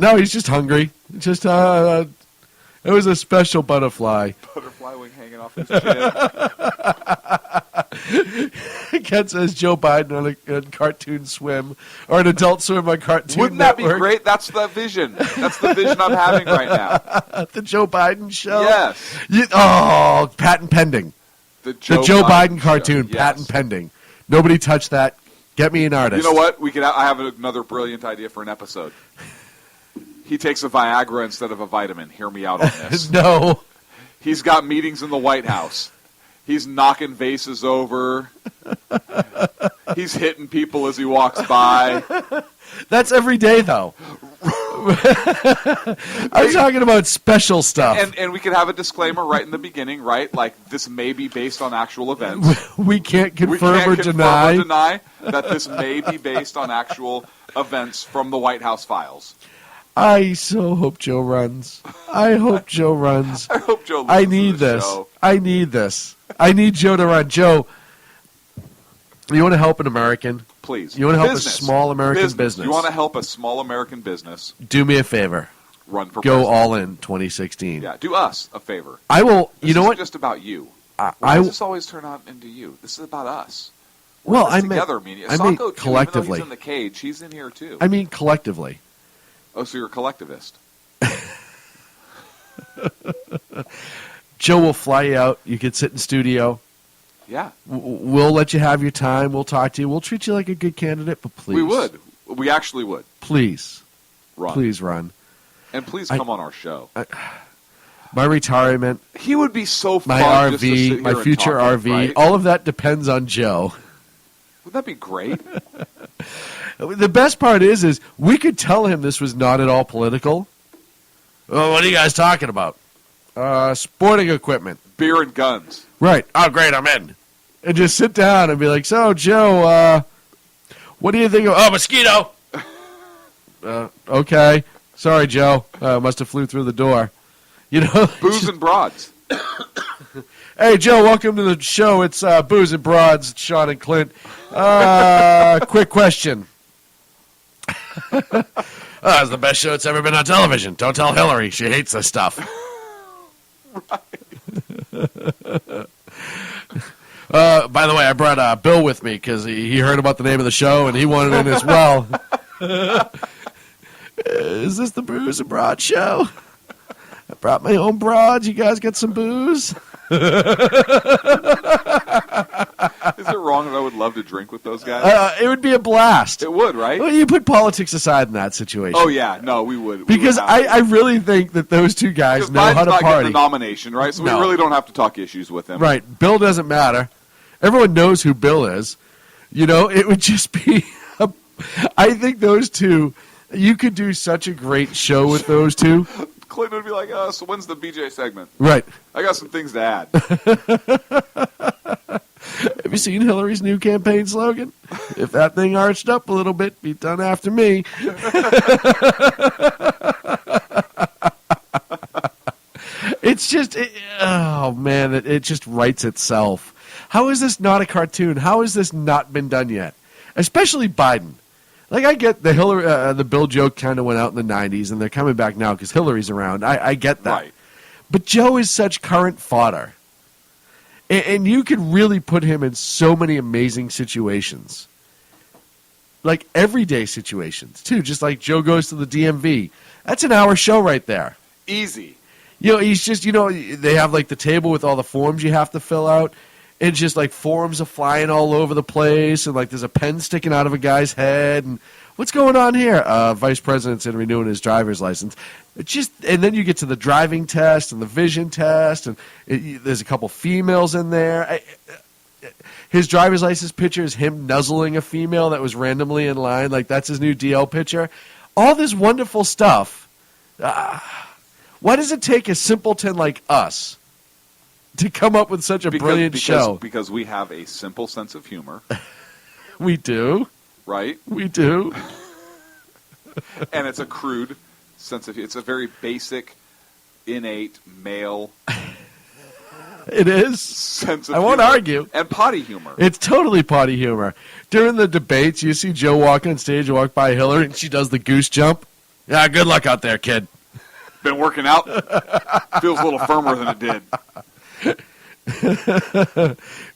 No, he's just hungry. Just it was a special butterfly. Butterfly wing hanging off his chin. Gets as Joe Biden on a cartoon swim or an adult swim on Cartoon Wouldn't that Network. be great? That's the vision. That's the vision I'm having right now. The Joe Biden show? Yes. Patent pending. The Joe Biden cartoon, show. Yes. patent pending. Nobody touched that. Get me an artist. You know what? I have another brilliant idea for an episode. He takes a Viagra instead of a vitamin. Hear me out on this. No. He's got meetings in the White House. He's knocking vases over. He's hitting people as he walks by. That's every day, though. I'm talking about special stuff. And we could have a disclaimer right in the beginning, right? Like, this may be based on actual events. We can't confirm or deny that this may be based on actual events from the White House files. I so hope Joe runs. I hope Joe runs. I hope Joe loses I need this this. show. I need this. I need Joe to run. Joe, you want to help an American? Please. You want to help Business. a small American business? You want to help a small American business? Do me a favor. Run for Go president. all in 2016. Yeah, do us a favor. I will. This You know isn't what? just about you. I Why does this always turn out into you? This is about us. Well, We're in I this meant- together. Meaning, I mean Sacco, too, collectively. Even though he's in the cage, he's in here too. I mean collectively. Oh, so you're a collectivist. Joe will fly you out. You could sit in studio. Yeah. We'll let you have your time. We'll talk to you. We'll treat you like a good candidate, but please. We would. We actually would. Please. Run. Please run. And please come on our show. My retirement. He would be so My fun just to sit RV. here My and future talk, RV. right? All of that depends on Joe. Would that be great? The best part is we could tell him this was not at all political. Oh, what are you guys talking about? Sporting equipment. Beer and guns. Right. Oh, great, I'm in. And just sit down and be like, so, Joe, what do you think of... Oh, mosquito! Okay. Sorry, Joe. Must have flew through the door. You know? Booze and broads. Hey, Joe, welcome to the show. It's Booze and Broads. It's Sean and Clint. Quick question. It's the best show that's ever been on television. Don't tell Hillary. She hates this stuff. By the way, I brought Bill with me because he heard about the name of the show and he wanted in as well. Is this the Booze and Broad show? I brought my own broads. You guys got some booze? Is it wrong that I would love to drink with those guys? It would be a blast. It would, right? Well, you put politics aside in that situation. Oh, yeah. No, we would. Because I really think that those two guys know how to not party. getting the nomination, right? So No. we really don't have to talk issues with him. Right. Bill doesn't matter. Everyone knows who Bill is. You know, it would just be... I think those two... You could do such a great show with those two. Clinton would be like, so when's the BJ segment? Right. I got some things to add. Have you seen Hillary's new campaign slogan? If that thing arched up a little bit, be done after me. It's just, oh man, it just writes itself. How is this not a cartoon? How has this not been done yet? Especially Biden. Like, I get the Hillary, the Bill joke kind of went out in the 90s, and they're coming back now because Hillary's around. I get that. Right. But Joe is such current fodder. And you could really put him in so many amazing situations. Like, everyday situations, too. Just like Joe goes to the DMV. That's an hour show right there. Easy. You know, he's just, they have, like, the table with all the forms you have to fill out. And just, like, forms are flying all over the place. And, like, there's a pen sticking out of a guy's head. And what's going on here? Vice President's in renewing his driver's license. And then you get to the driving test and the vision test. And there's a couple females in there. His driver's license picture is him nuzzling a female that was randomly in line. Like, that's his new DL picture. All this wonderful stuff. Why does it take a simpleton like us to come up with such a brilliant show? Because we have a simple sense of humor. We do. Right? We do. And it's a crude sense of... It's a very basic, innate, male... It is. Sense of I won't humor. argue. And potty humor. It's totally potty humor. During the debates, you see Joe walk on stage, walk by Hillary, and she does the goose jump. Yeah, good luck out there, kid. Been working out? Feels a little firmer than it did.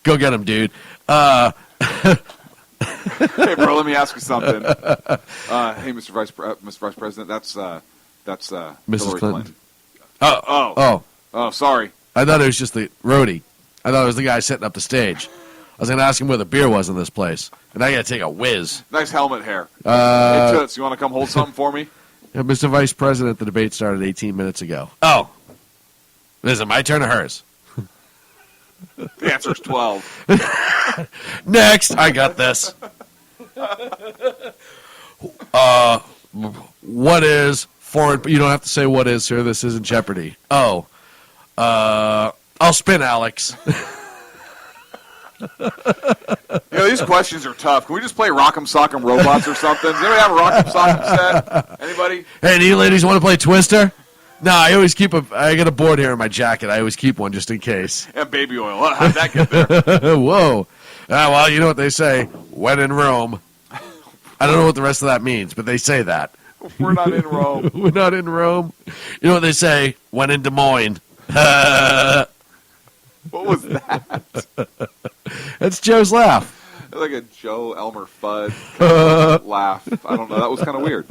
Go get him, dude. Hey, bro, let me ask you something. Hey, Mr. Vice President, that's Mrs. Hillary Clinton. Oh, sorry. I thought it was just the roadie. I thought it was the guy setting up the stage. I was going to ask him where the beer was in this place. And I got to take a whiz. Nice helmet hair. Hey, Toots, you want to come hold something for me? Mr. Vice President, the debate started 18 minutes ago. Oh. Is it my turn or hers? The answer's 12. Next. I got this. What is foreign... You don't have to say what is, sir. This isn't Jeopardy. Oh. I'll spin, Alex. These questions are tough. Can we just play Rock'em Sock'em Robots or something? Does anybody have a Rock'em Sock'em set? Anybody? Hey, do you ladies want to play Twister? No, I always keep I got a board here in my jacket. I always keep one just in case. And baby oil. How'd that get there? Whoa. Well, you know what they say. When in Rome. I don't know what the rest of that means, but they say that. We're not in Rome. We're not in Rome. You know what they say? When in Des Moines. What was that? That's Joe's laugh. Like a Joe Elmer Fudd laugh. I don't know. That was kind of weird.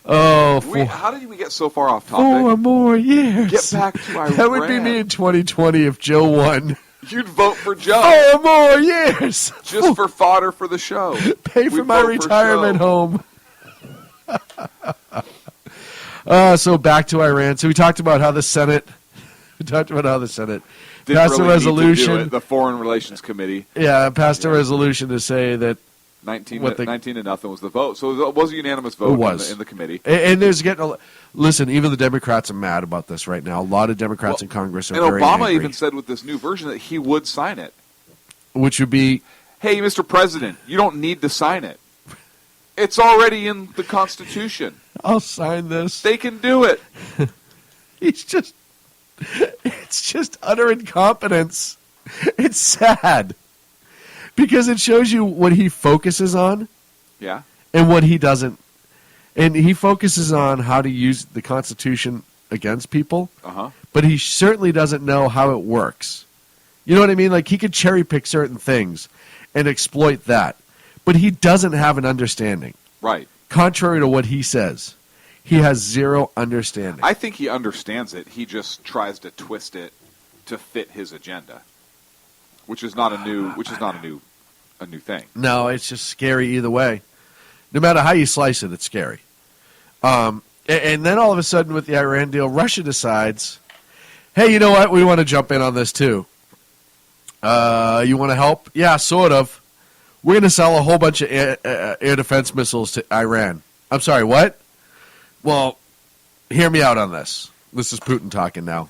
Oh, how did we get so far off topic? 4 more years. Get back to Iran. That would be me in 2020 if Joe won. You'd vote for Joe. 4 more years. Just for fodder for the show. Pay for my retirement home. So back to Iran. So we talked about how the Senate passed a resolution. The Foreign Relations Committee. Yeah, passed a resolution to say that 19 to nothing was the vote. So it was a unanimous vote in the committee. And there's listen, even the Democrats are mad about this right now. A lot of Democrats in Congress are very Obama angry. even said with this new version that he would sign it. Which would be, hey, Mr. President, you don't need to sign it. It's already in the Constitution. I'll sign this. They can do it. It's just utter incompetence. It's sad. Because it shows you what he focuses on. Yeah. And what he doesn't. And he focuses on how to use the Constitution against people. Uh-huh. But he certainly doesn't know how it works. You know what I mean? Like, he could cherry pick certain things and exploit that. But he doesn't have an understanding. Right. Contrary to what he says. He has zero understanding. I think he understands it. He just tries to twist it to fit his agenda, which is not a new thing. No, it's just scary either way. No matter how you slice it, it's scary. And then all of a sudden, with the Iran deal, Russia decides, hey, you know what? We want to jump in on this too. You want to help? Yeah, sort of. We're going to sell a whole bunch of air defense missiles to Iran. I'm sorry, what? Well, hear me out on this. This is Putin talking now.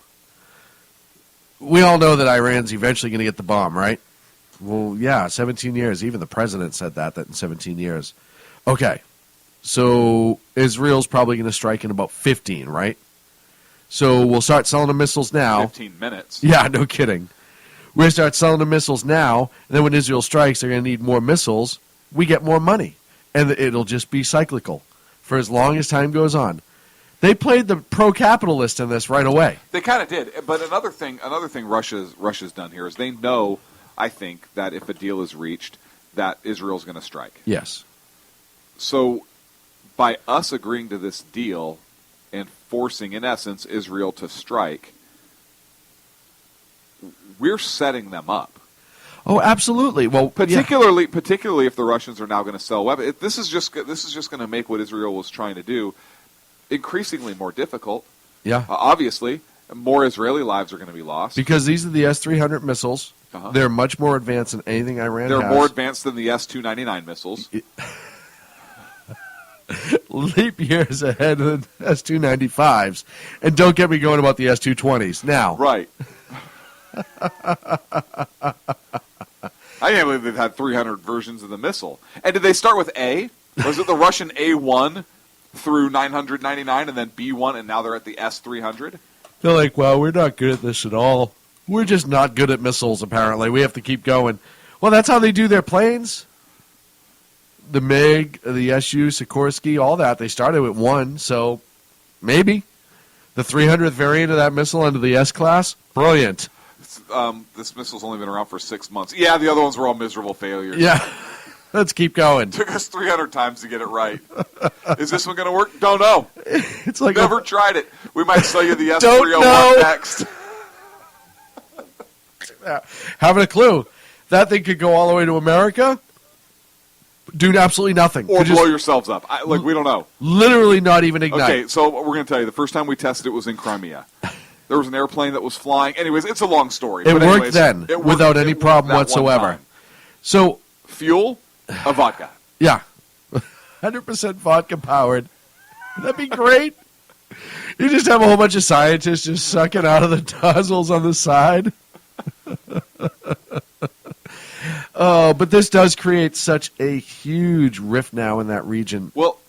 We all know that Iran's eventually going to get the bomb, right? Well, yeah, 17 years. Even the president said that in 17 years. Okay, so Israel's probably going to strike in about 15, right? So we'll start selling the missiles now. 15 minutes. Yeah, no kidding. We're going to start selling the missiles now, and then when Israel strikes, they're going to need more missiles. We get more money, and it'll just be cyclical for as long as time goes on. They played the pro-capitalist in this right away. They kind of did. But another thing Russia's done here is they know, I think, that if a deal is reached, that Israel's going to strike. Yes. So by us agreeing to this deal and forcing, in essence, Israel to strike, we're setting them up. Oh, absolutely. Well, particularly if the Russians are now going to sell weapons. This is just going to make what Israel was trying to do increasingly more difficult. Yeah. Obviously, more Israeli lives are going to be lost. Because these are the S-300 missiles. Uh-huh. They're much more advanced than anything Iran has. They're more advanced than the S-299 missiles. Leap years ahead of the S-295s. And don't get me going about the S-220s. Now. Right. I can't believe they've had 300 versions of the missile. And did they start with A? Was it the Russian A1 through 999 and then B1 and now they're at the S-300? They're like, well, we're not good at this at all. We're just not good at missiles, apparently. We have to keep going. Well, that's how they do their planes. The MiG, the Su, Sikorsky, all that. They started with one, so maybe. The 300th variant of that missile under the S-class, brilliant. This missile's only been around for 6 months. Yeah, the other ones were all miserable failures. Yeah, let's keep going. Took us 300 times to get it right. Is this one going to work? Don't know. It's like never tried it. We might sell you the S-301 next. Having a clue. That thing could go all the way to America, do absolutely nothing. Or blow yourselves up. We don't know. Literally not even ignite. Okay, so we're going to tell you, the first time we tested it was in Crimea. There was an airplane that was flying. Anyways, it's a long story. It worked then, without any problem whatsoever. So fuel, a vodka. Yeah. 100% vodka powered. That'd be great. You just have a whole bunch of scientists just sucking out of the nozzles on the side. But this does create such a huge rift now in that region. Well,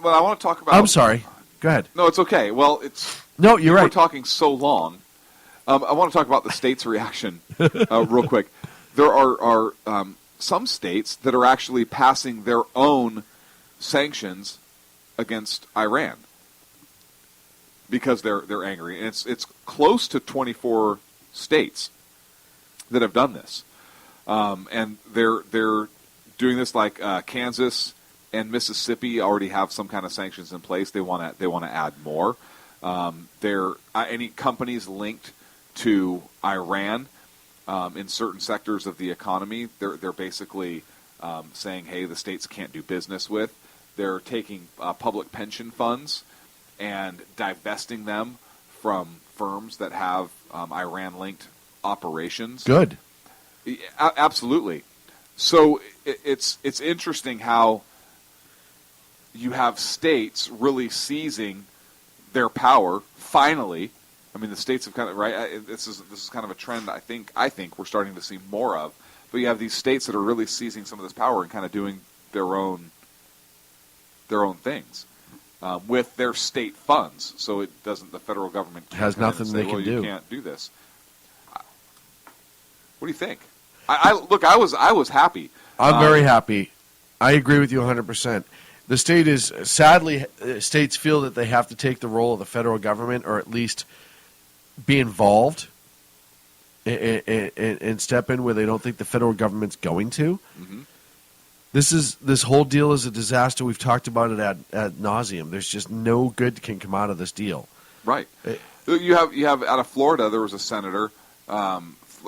I want to talk about... I'm sorry. Go ahead. No, it's okay. Well, it's No, you're right. We're talking so long. I want to talk about the states' reaction real quick. There are some states that are actually passing their own sanctions against Iran because they're angry, and it's close to 24 states that have done this, and they're doing this like Kansas and Mississippi already have some kind of sanctions in place. They want to add more. Any companies linked to Iran in certain sectors of the economy, they're basically saying, hey, the states can't do business with. They're taking public pension funds and divesting them from firms that have Iran-linked operations. Good. Absolutely. So it's interesting how you have states really seizing their power finally. I mean, the states have kind of this is kind of a trend I think we're starting to see more of. But you have these states that are really seizing some of this power and kind of doing their own things with their state funds. So it doesn't. The federal government has nothing they can do. You can't do this. What do you think? I was happy. I'm very happy. I agree with you 100%. The state is sadly states feel that they have to take the role of the federal government, or at least be involved and step in where they don't think the federal government's going to. Mm-hmm. This whole deal is a disaster. We've talked about it ad nauseum. There's just no good can come out of this deal. Right. You have out of Florida, there was a senator, a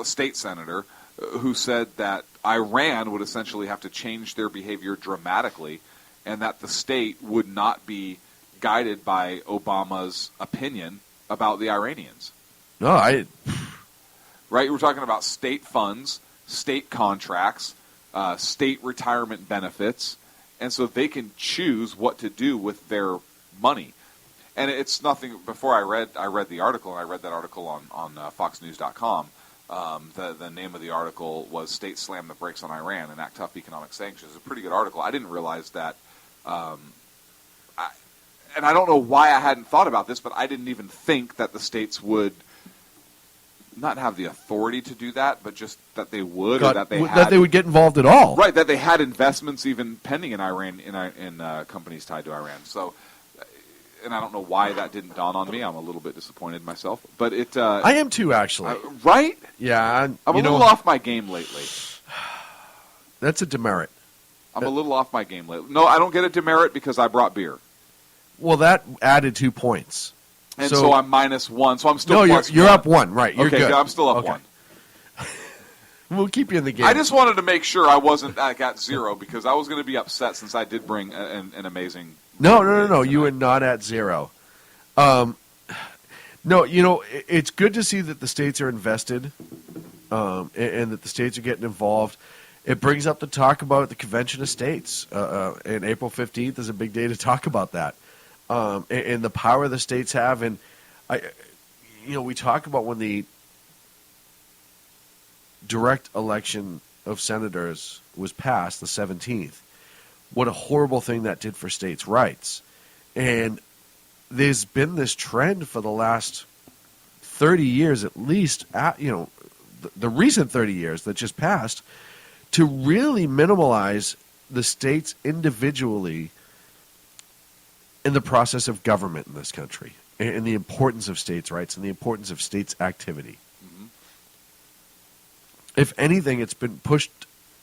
state senator, who said that Iran would essentially have to change their behavior dramatically, and that the state would not be guided by Obama's opinion about the Iranians. No, right. We're talking about state funds, state contracts, state retirement benefits, and so they can choose what to do with their money. And it's nothing. Before I read the article, and I read that article on FoxNews.com. The name of the article was "States Slam the Brakes on Iran and Act Tough Economic Sanctions." It's a pretty good article. I didn't realize that, and I don't know why I hadn't thought about this, but I didn't even think that the states would not have the authority to do that, but just that they would, or that they would get involved at all. Right, that they had investments even pending in Iran in companies tied to Iran. So, and I don't know why that didn't dawn on me. I'm a little bit disappointed myself, but it. I am too, actually. Right? Yeah, I'm a little off my game lately. That's a demerit. I'm a little off my game lately. No, I don't get a demerit because I brought beer. Well, that added 2 points. And so I'm -1, so I'm still no, plus you're one. up 1, right. You're okay, good. I'm still up 1. We'll keep you in the game. I just wanted to make sure I wasn't at 0 because I was going to be upset since I did bring an amazing... No. You are not at 0. No, it's good to see that the states are invested and that the states are getting involved. It brings up the talk about the Convention of States. And April 15th is a big day to talk about that. And the power the states have. And, we talk about when the direct election of senators was passed, the 17th, what a horrible thing that did for states' rights. And there's been this trend for the last 30 years at least, the recent 30 years that just passed, to really minimalize the states individually in the process of government in this country, and the importance of states' rights and the importance of states' activity. Mm-hmm. If anything, it's been pushed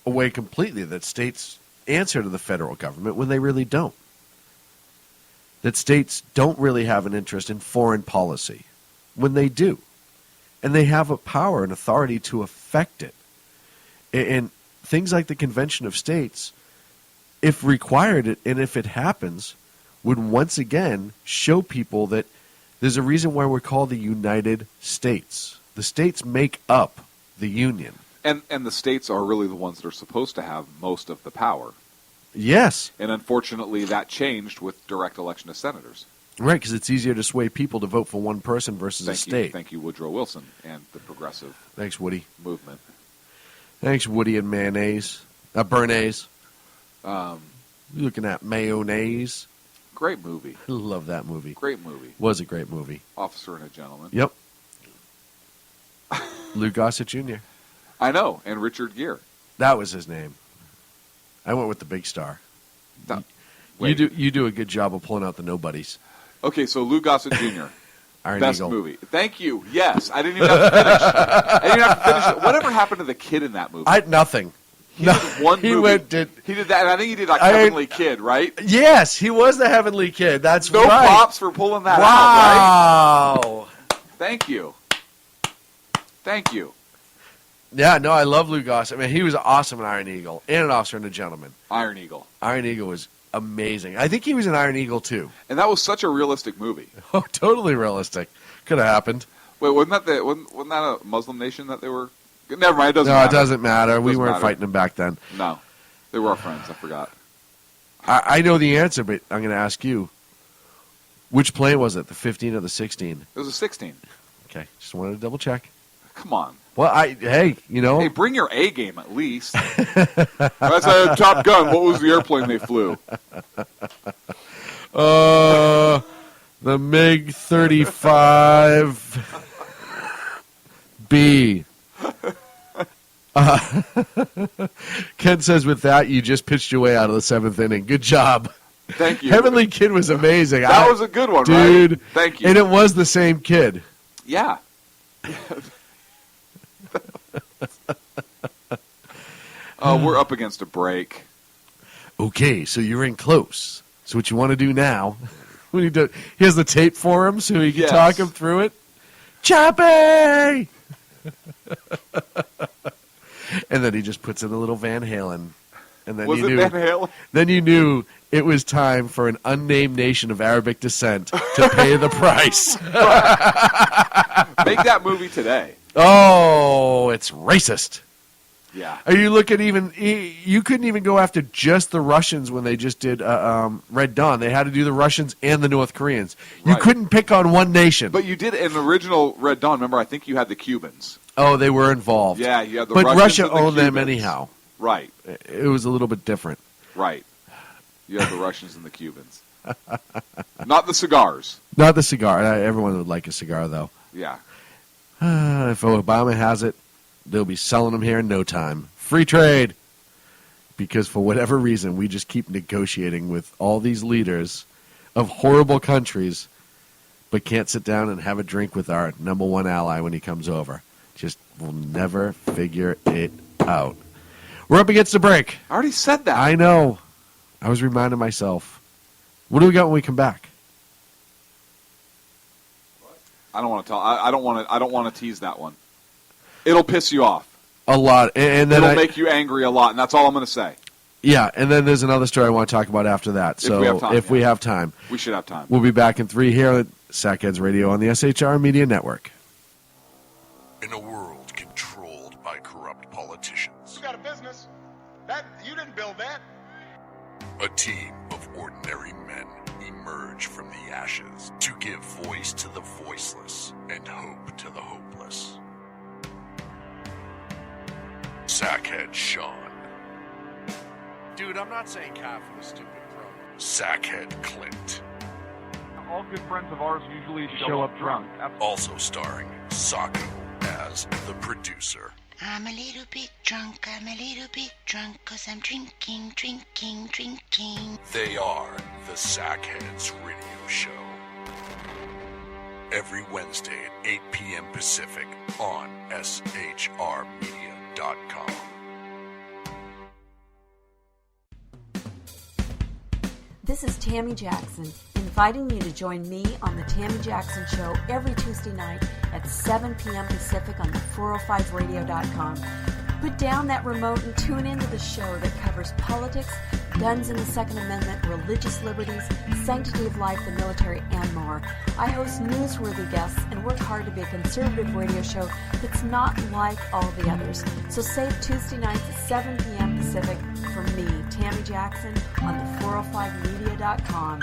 away completely that states answer to the federal government when they really don't. That states don't really have an interest in foreign policy when they do. And they have a power and authority to affect it. And things like the Convention of States, if required and if it happens, would once again show people that there's a reason why we're called the United States. The states make up the Union. And the states are really the ones that are supposed to have most of the power. Yes. And unfortunately, that changed with direct election of senators. Right, because it's easier to sway people to vote for one person versus a state. Thank you, Woodrow Wilson, and the progressive Thanks, Woody. movement. Thanks, Woody and mayonnaise. Bernays. You're looking at mayonnaise. Great movie. I love that movie. Great movie. Was a great movie. Officer and a Gentleman. Yep. Lou Gossett Jr. I know, and Richard Gere. That was his name. I went with the big star. You do a good job of pulling out the nobodies. Okay, so Lou Gossett Jr. Iron Best Eagle. movie. Thank you. Yes, I didn't even have to finish. I didn't even have to finish. Whatever happened to the kid in that movie? Nothing. He did one he movie. did He did that, and I think he did like Heavenly Kid, right? Yes, he was the Heavenly Kid. That's no right. props for pulling that out, Wow. right? Thank you. Thank you. Yeah, no, I love Lou Gossett. I mean, he was awesome in Iron Eagle and an Officer and a Gentleman. Iron Eagle. Iron Eagle was amazing. I think he was in Iron Eagle too. And that was such a realistic movie. Oh, totally realistic. Could have happened. Wait, wasn't that a Muslim nation that they were? Never mind. It doesn't No, matter. it doesn't matter. We Doesn't weren't matter. fighting them back then. No. They were our friends. I forgot. I know the answer, but I'm going to ask you. Which plane was it? The 15 or the 16? It was a 16. Okay, just wanted to double check. Come on. Well, hey, you know. Hey, bring your A game at least. That's Top Gun. What was the airplane they flew? The MiG 35 B. Ken says, with that, you just pitched your way out of the 7th inning. Good job. Thank you. Heavenly Kid was amazing. That was a good one, dude, right? Thank you. And it was the same kid. Yeah. We're up against a break. Okay, so you're in close. So what you want to do now, we need to, here's the tape for him so he can talk him through it. Choppy! And then he just puts in a little Van Halen. And then Was you it knew, Van Halen? Then you knew it was time for an unnamed nation of Arabic descent to pay the price. Make that movie today. Oh, it's racist. Yeah. Are you looking even? You couldn't even go after just the Russians when they just did Red Dawn. They had to do the Russians and the North Koreans. You couldn't pick on one nation. But you did in the original Red Dawn. Remember, I think you had the Cubans. Oh, they were involved. Yeah, you had the but Russians Russia and the owned them Cubans. anyhow. Right. It was a little bit different. Right. You had the Russians and the Cubans. Not the cigars. Not the cigar. Everyone would like a cigar, though. Yeah. If Obama has it, they'll be selling them here in no time. Free trade. Because for whatever reason, we just keep negotiating with all these leaders of horrible countries, but can't sit down and have a drink with our number one ally when he comes over. Just will never figure it out. We're up against the break. I already said that. I know. I was reminding myself. What do we got when we come back? I don't want to tell. I don't want to. I don't want to tease that one. It'll piss you off. A lot, and then it'll make you angry a lot, and that's all I'm going to say. Yeah, and then there's another story I want to talk about after that. So we have time, we have time, we should have time. We'll be back in 3 here at Sackheads Radio on the SHR Media Network. In a world controlled by corrupt politicians, You got a business. That you didn't build that. a team of ordinary men emerge from the ashes to give voice to the voiceless and hope to the hopeless. Sackhead Sean. Dude, I'm not saying calf for the stupid bro. Sackhead Clint. All good friends of ours usually show up drunk. Also starring Sacco as the producer. I'm a little bit drunk, I'm a little bit drunk, 'cause I'm drinking, drinking, drinking. They are the Sackheads Radio Show. Every Wednesday at 8 p.m. Pacific on shrmedia.com. This is Tammy Jackson, inviting you to join me on The Tammy Jackson Show every Tuesday night at 7 p.m. Pacific on the 405radio.com. Put down that remote and tune into the show that covers politics, guns and the Second Amendment, religious liberties, sanctity of life, the military, and more. I host newsworthy guests and work hard to be a conservative radio show that's not like all the others. So save Tuesday nights at 7 p.m. Pacific for me, Tammy Jackson, on the 405media.com.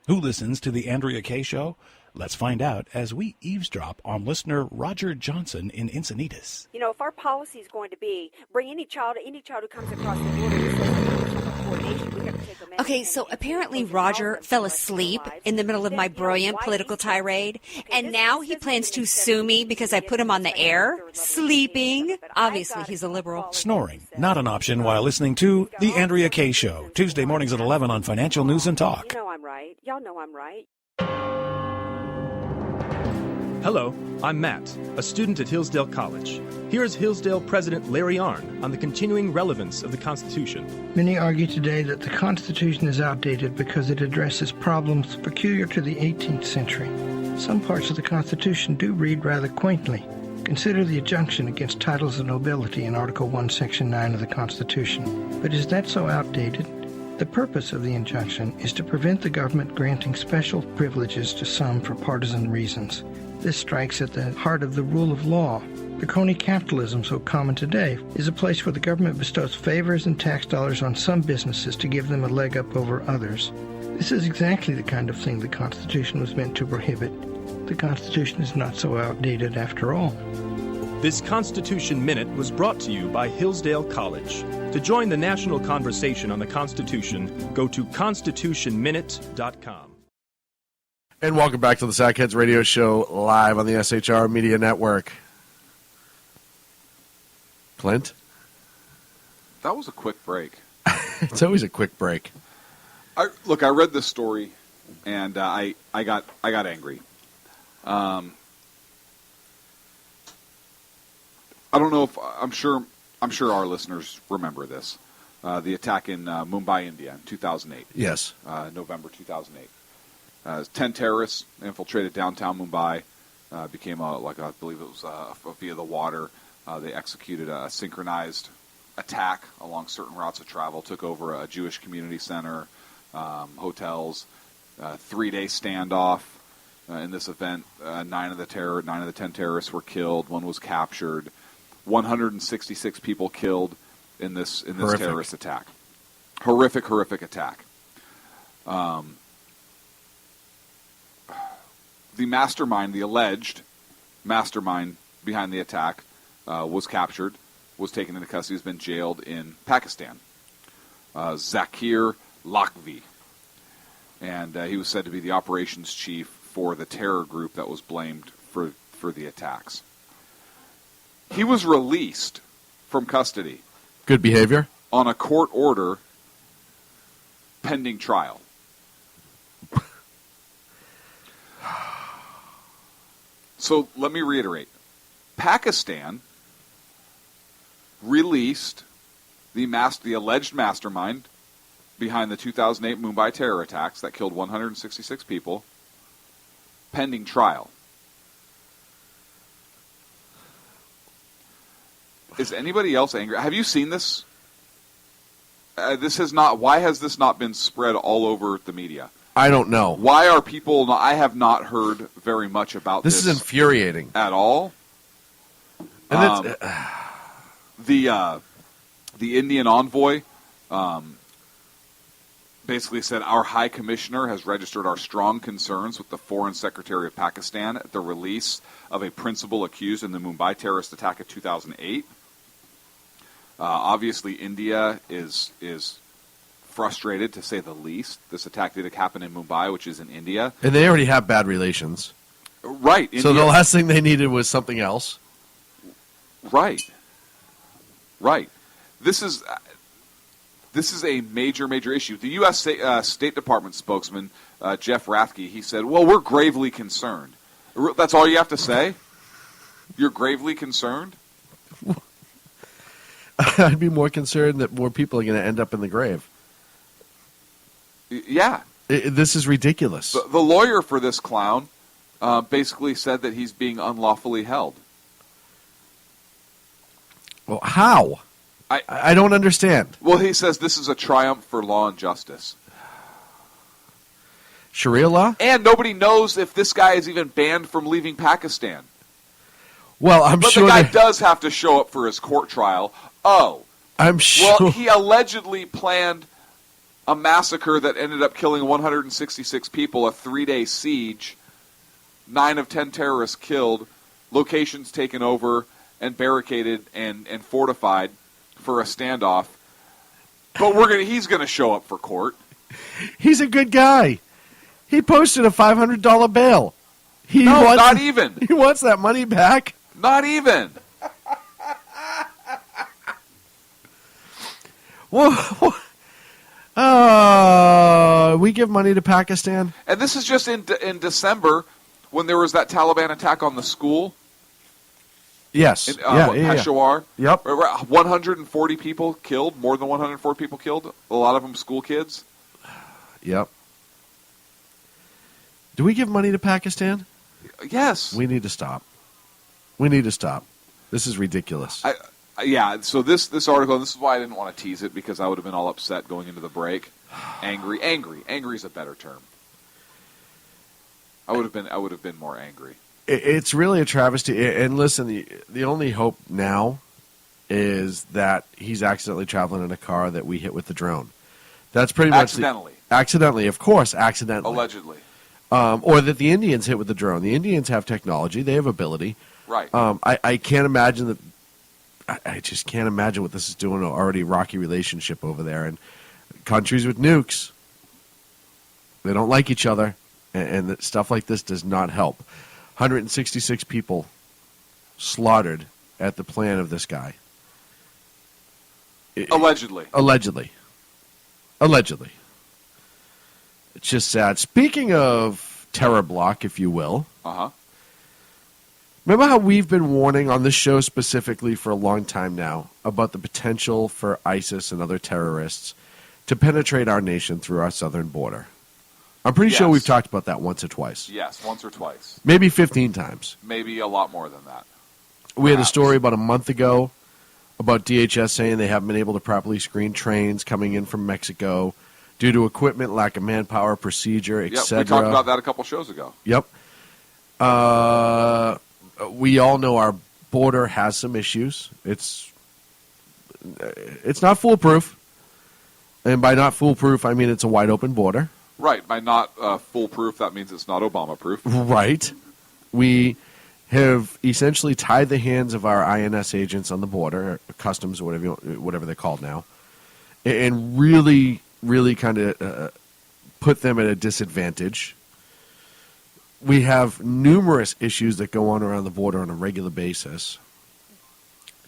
Who listens to the Andrea Kaye Show? Let's find out as we eavesdrop on listener Roger Johnson in Encinitas. You know, if our policy is going to be bring any child who comes across the border who says coordination. We got to take them in. Okay, so apparently Roger fell asleep in the middle of my brilliant political tirade, and now he plans to sue me because I put him on the air, sleeping. Obviously, he's a liberal. Snoring, not an option while listening to The Andrea Kaye Show, Tuesday mornings at 11 on Financial News and Talk. You know I'm right. Y'all know I'm right. Hello, I'm Matt, a student at Hillsdale College. Here's Hillsdale President Larry Arnn on the continuing relevance of the Constitution. Many argue today that the Constitution is outdated because it addresses problems peculiar to the 18th century. Some parts of the Constitution do read rather quaintly. Consider the injunction against titles of nobility in Article 1, Section 9 of the Constitution. But is that so outdated? The purpose of the injunction is to prevent the government granting special privileges to some for partisan reasons. This strikes at the heart of the rule of law. The crony capitalism so common today is a place where the government bestows favors and tax dollars on some businesses to give them a leg up over others. This is exactly the kind of thing the Constitution was meant to prohibit. The Constitution is not so outdated after all. This Constitution Minute was brought to you by Hillsdale College. To join the national conversation on the Constitution, go to constitutionminute.com. And welcome back to the Sackheads Radio Show, live on the SHR Media Network. Clint? That was a quick break. It's always a quick break. I read this story, and I got angry. I don't know if I'm sure our listeners remember this. The attack in Mumbai, India, in 2008. Yes, November 2008. 10 terrorists infiltrated downtown Mumbai. Became I believe it was via the water. They executed a synchronized attack along certain routes of travel. Took over a Jewish community center, hotels. 3-day standoff in this event. 9 of the 10 terrorists were killed. 1 was captured. 166 people killed in this terrorist attack. Horrific attack. The mastermind, the alleged mastermind behind the attack, was captured, was taken into custody, has been jailed in Pakistan. Zakir Lakhvi. And he was said to be the operations chief for the terror group that was blamed for the attacks. He was released from custody. Good behavior? On a court order pending trial. So let me reiterate. Pakistan released the alleged mastermind behind the 2008 Mumbai terror attacks that killed 166 people, pending trial. Is anybody else angry? Have you seen this? Why has this not been spread all over the media? I don't know. Why are people not, I have not heard very much about this. This is infuriating. At all. And the Indian envoy basically said, our High Commissioner has registered our strong concerns with the Foreign Secretary of Pakistan at the release of a principal accused in the Mumbai terrorist attack of 2008. Obviously, India is frustrated, to say the least. This attack did happen in Mumbai, which is in India. And they already have bad relations. Right. So the last thing they needed was something else. Right. This is a major issue. The U.S. State Department spokesman, Jeff Rathke, he said, well, we're gravely concerned. That's all you have to say? You're gravely concerned? I'd be more concerned that more people are going to end up in the grave. Yeah. This is ridiculous. The lawyer for this clown basically said that he's being unlawfully held. Well, how? I don't understand. Well, he says this is a triumph for law and justice. Sharia law? And nobody knows if this guy is even banned from leaving Pakistan. Well, I'm sure the guy does have to show up for his court trial. Oh. I'm sure. Well, he allegedly planned a massacre that ended up killing 166 people, a 3-day siege, 9 of 10 terrorists killed, locations taken over and barricaded and fortified for a standoff. But he's going to show up for court. He's a good guy. He posted a $500 bail. Not even. He wants that money back. Not even. We give money to Pakistan. And this is just in December when there was that Taliban attack on the school. Yes. In Peshawar. Yep. 140 people killed, more than 104 people killed, a lot of them school kids. Yep. Do we give money to Pakistan? Yes. We need to stop. We need to stop. This is ridiculous. So this article, and this is why I didn't want to tease it, because I would have been all upset going into the break. Angry is a better term. I would have been more angry. It's really a travesty. And listen, the only hope now is that he's accidentally traveling in a car that we hit with the drone. That's pretty much accidentally, of course, accidentally. Allegedly. Or that the Indians hit with the drone. The Indians have technology; they have ability. Right. I can't imagine that. I just can't imagine what this is doing to an already rocky relationship over there. And countries with nukes, they don't like each other, and stuff like this does not help. 166 people slaughtered at the plan of this guy. Allegedly. It's just sad. Speaking of terror block, if you will. Uh-huh. Remember how we've been warning on this show specifically for a long time now about the potential for ISIS and other terrorists to penetrate our nation through our southern border? I'm pretty sure we've talked about that once or twice. Yes, once or twice. Maybe 15 times. Maybe a lot more than that. We had a story about a month ago about DHS saying they haven't been able to properly screen trains coming in from Mexico due to equipment, lack of manpower, procedure, etc. We talked about that a couple shows ago. Yep. We all know our border has some issues. It's not foolproof. And by not foolproof, I mean it's a wide open border. Right. By not foolproof, that means it's not Obama-proof. Right. We have essentially tied the hands of our INS agents on the border, customs, or whatever they're called now, and really, really kind of put them at a disadvantage. We have numerous issues that go on around the border on a regular basis.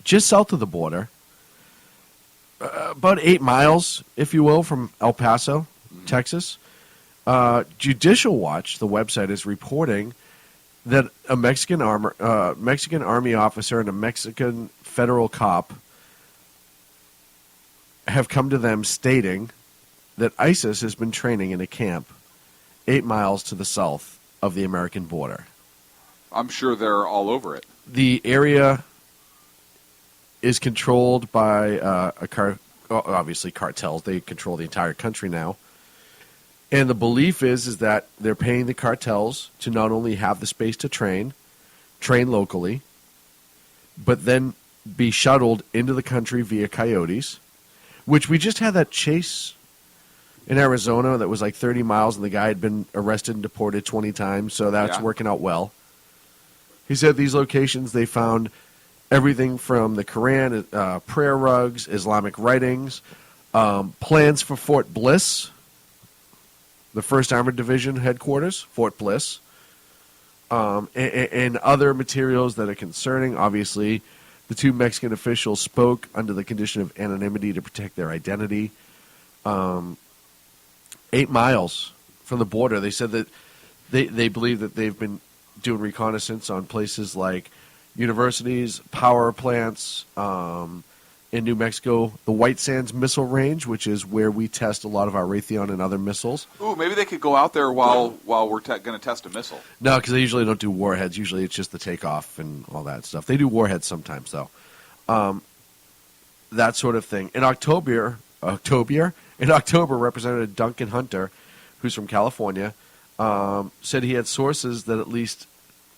Just south of the border, about 8 miles, if you will, from El Paso, Texas, Judicial Watch, the website, is reporting that a Mexican Army officer and a Mexican federal cop have come to them stating that ISIS has been training in a camp 8 miles to the south of the American border. I'm sure they're all over it. The area is controlled by obviously cartels. They control the entire country now. And the belief is that they're paying the cartels to not only have the space to train locally, but then be shuttled into the country via coyotes, which we just had that chase in Arizona that was like 30 miles, and the guy had been arrested and deported 20 times, so that's working out well. He said these locations, they found everything from the Quran, prayer rugs, Islamic writings, plans for Fort Bliss, the 1st Armored Division headquarters, Fort Bliss, and other materials that are concerning. Obviously, the two Mexican officials spoke under the condition of anonymity to protect their identity. 8 miles from the border. They said that they believe that they've been doing reconnaissance on places like universities, power plants, in New Mexico, the White Sands Missile Range, which is where we test a lot of our Raytheon and other missiles. Ooh, maybe they could go out there while we're going to test a missile. No, because they usually don't do warheads. Usually it's just the takeoff and all that stuff. They do warheads sometimes, though. That sort of thing. In October, Representative Duncan Hunter, who's from California, said he had sources that at least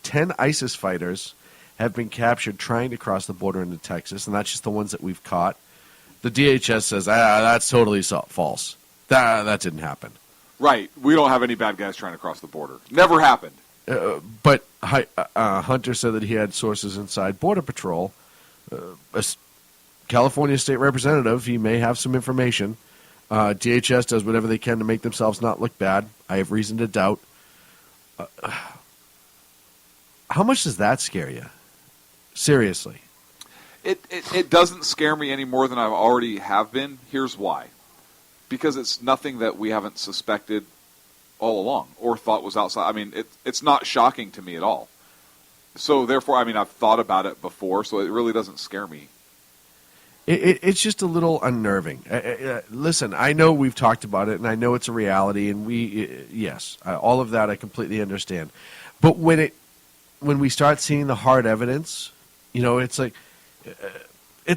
10 ISIS fighters have been captured trying to cross the border into Texas, and that's just the ones that we've caught. The DHS says, that's totally false. That didn't happen. Right. We don't have any bad guys trying to cross the border. Never happened. But Hunter said that he had sources inside Border Patrol California state representative. He may have some information. DHS does whatever they can to make themselves not look bad. I have reason to doubt. How much does that scare you? Seriously. It doesn't scare me any more than I already have been. Here's why. Because it's nothing that we haven't suspected all along or thought was outside. I mean, it's not shocking to me at all. So therefore, I mean, I've thought about it before, so it really doesn't scare me. It's just a little unnerving. Listen, I know we've talked about it, and I know it's a reality, and yes, all of that I completely understand. But when we start seeing the hard evidence, it's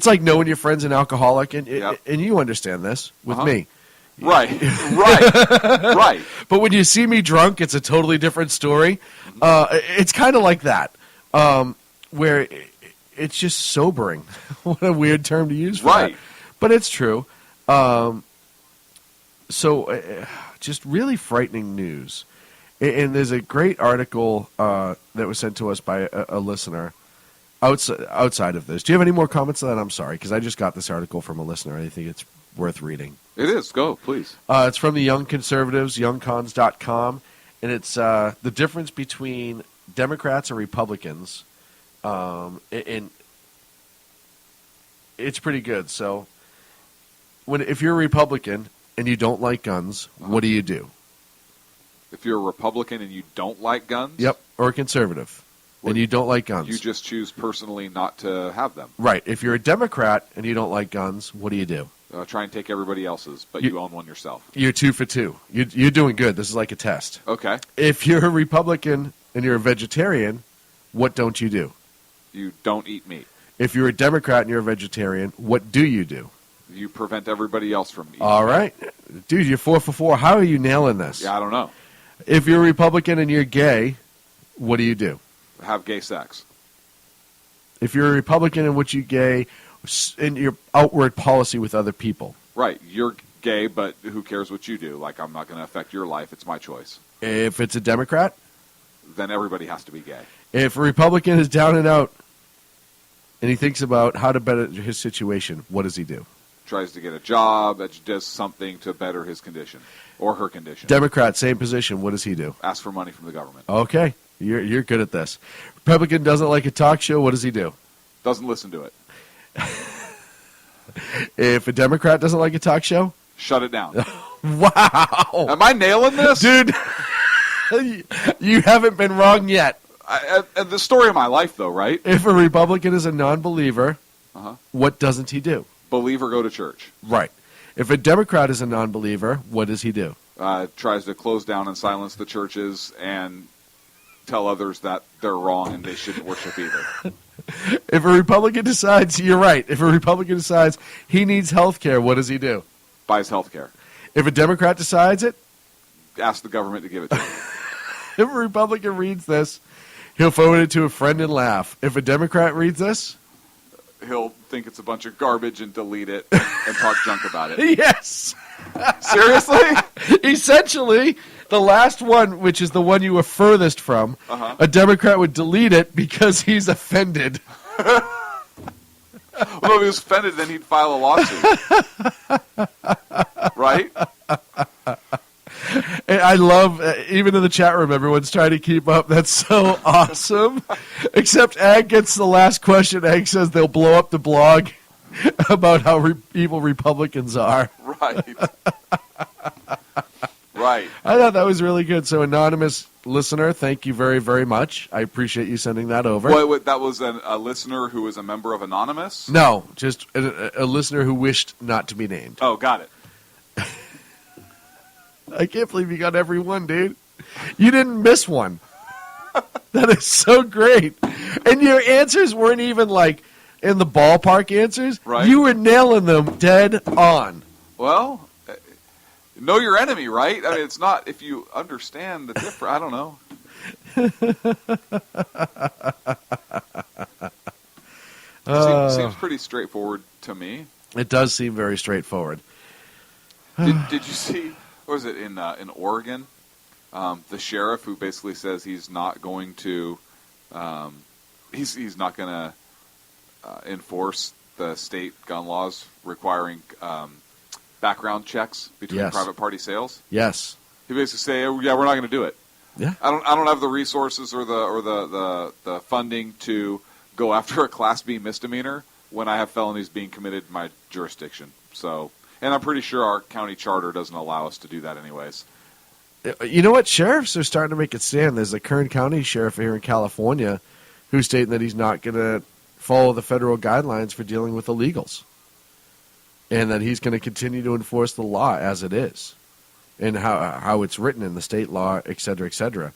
like knowing your friend's an alcoholic, and you understand this with me. Right. Right. But when you see me drunk, it's a totally different story. It's kind of like that, where it's just sobering. What a weird term to use for that. But it's true. Just really frightening news. And there's a great article that was sent to us by a listener outside of this. Do you have any more comments on that? I'm sorry, because I just got this article from a listener. I think it's worth reading. It is. Go, please. It's from the Young Conservatives, youngcons.com, and it's the difference between Democrats and Republicans, and it's pretty good. So, if you're a Republican and you don't like guns, what do you do? If you're a Republican and you don't like guns? Yep, or a conservative, and you don't like guns. You just choose personally not to have them. Right. If you're a Democrat and you don't like guns, what do you do? Try and take everybody else's, but you own one yourself. You're 2 for 2. You're doing good. This is like a test. Okay. If you're a Republican and you're a vegetarian, what don't you do? You don't eat meat. If you're a Democrat and you're a vegetarian, what do you do? You prevent everybody else from eating. All right. Dude, you're 4 for 4. How are you nailing this? Yeah, I don't know. If you're a Republican and you're gay, what do you do? Have gay sex. If you're a Republican and what you gay, in your outward policy with other people. Right. You're gay, but who cares what you do? Like, I'm not going to affect your life. It's my choice. If it's a Democrat? Then everybody has to be gay. If a Republican is down and out and he thinks about how to better his situation, what does he do? Tries to get a job that does something to better his condition or her condition. Democrat, same position. What does he do? Ask for money from the government. Okay. You're good at this. Republican doesn't like a talk show. What does he do? Doesn't listen to it. If a Democrat doesn't like a talk show? Shut it down. Wow. Am I nailing this? Dude, you haven't been wrong yet. The story of my life, though, right? If a Republican is a non-believer, what doesn't he do? Believe or go to church. Right. If a Democrat is a non-believer, what does he do? Tries to close down and silence the churches and tell others that they're wrong and they shouldn't worship either. If a Republican decides, you're right, if a Republican decides he needs health care, what does he do? Buys health care. If a Democrat decides it? Ask the government to give it to him. If a Republican reads this, he'll forward it to a friend and laugh. If a Democrat reads this? He'll think it's a bunch of garbage and delete it and talk junk about it. Yes! Seriously? Essentially, the last one, which is the one you were furthest from, a Democrat would delete it because he's offended. Well, if he was offended, then he'd file a lawsuit. Right? And I love, even in the chat room, everyone's trying to keep up. That's so awesome. Except Ag gets the last question. Ag says they'll blow up the blog about how evil Republicans are. Right. Right. I thought that was really good. So, anonymous listener, thank you very, very much. I appreciate you sending that over. Wait, that was a listener who was a member of Anonymous? No, just a listener who wished not to be named. Oh, got it. I can't believe you got every one, dude. You didn't miss one. That is so great. And your answers weren't even like in the ballpark answers. Right. You were nailing them dead on. Well, know your enemy, right? I mean, it's not if you understand the difference. I don't know. Seems pretty straightforward to me. It does seem very straightforward. Did you see? What was it in Oregon? The sheriff who basically says he's not going to, he's not going to enforce the state gun laws requiring background checks between Yes. private party sales. Yes. He basically say, oh, "Yeah, we're not going to do it. Yeah. I don't have the resources or the funding to go after a Class B misdemeanor when I have felonies being committed in my jurisdiction." So, and I'm pretty sure our county charter doesn't allow us to do that anyways. You know what? Sheriffs are starting to make it stand. There's a Kern County sheriff here in California who's stating that he's not going to follow the federal guidelines for dealing with illegals, and that he's going to continue to enforce the law as it is, and how it's written in the state law, et cetera, et cetera.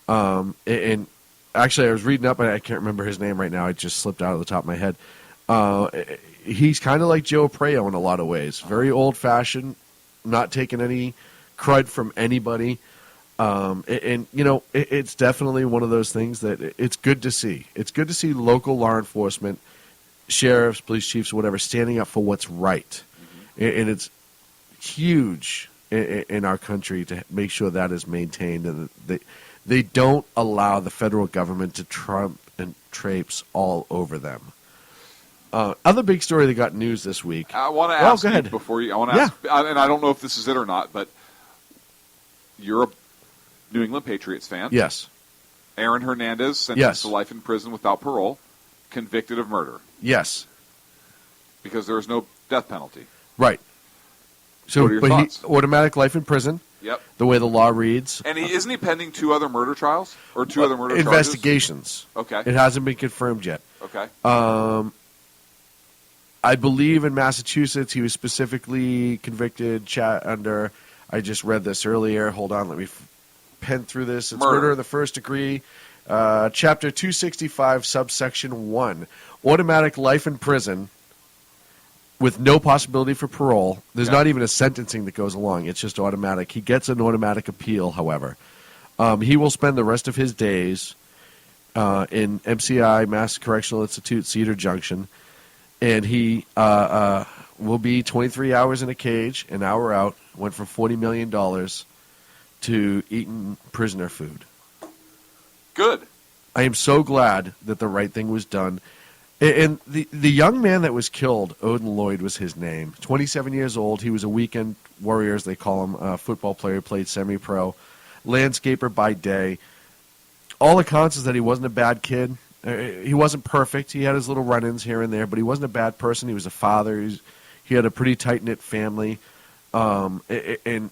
And actually, I was reading up, and I can't remember his name right now. It just slipped out of the top of my head. He's kind of like Joe Preo in a lot of ways. Very old-fashioned, not taking any crud from anybody. And you know, it's definitely one of those things that it's good to see. It's good to see local law enforcement, sheriffs, police chiefs, whatever, standing up for what's right. And it's huge in our country to make sure that is maintained, and they don't allow the federal government to trump and traipse all over them. Other big story that got news this week. I want to ask go you ahead. before you. I want to ask, and I don't know if this is it or not, but you're a New England Patriots fan. Yes. Aaron Hernandez sentenced Yes. to life in prison without parole, convicted of murder. Yes. Because there was no death penalty. Right. So, What are your but thoughts? automatic life in prison. Yep. The way the law reads. And isn't he pending two other murder trials or two other murder investigations? Okay. It hasn't been confirmed yet. Okay. I believe in Massachusetts he was specifically convicted under. I just read this earlier. Hold on, let me pen through this. It's murder in the first degree. Chapter 265, subsection 1. Automatic life in prison with no possibility for parole. There's not even a sentencing that goes along. It's just automatic. He gets an automatic appeal, however. He will spend the rest of his days in MCI, Mass Correctional Institute, Cedar Junction, and he will be 23 hours in a cage, an hour out, went from $40 million to eating prisoner food. Good. I am so glad that the right thing was done. And the young man that was killed, Odin Lloyd was his name, 27 years old. He was a weekend warrior, as they call him, a football player, played semi-pro, landscaper by day. All accounts is that he wasn't a bad kid. He wasn't perfect. He had his little run-ins here and there, but he wasn't a bad person. He was a father. He had a pretty tight-knit family. And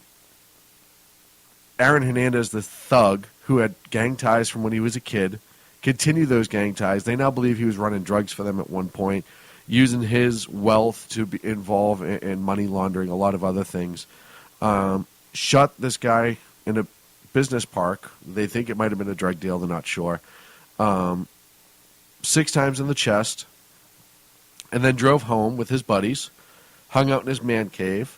Aaron Hernandez, the thug, who had gang ties from when he was a kid, continued those gang ties. They now believe he was running drugs for them at one point, using his wealth to be involved in money laundering, a lot of other things. Shot this guy in a business park. They think it might have been a drug deal. They're not sure. 6 times in the chest, and then drove home with his buddies, hung out in his man cave,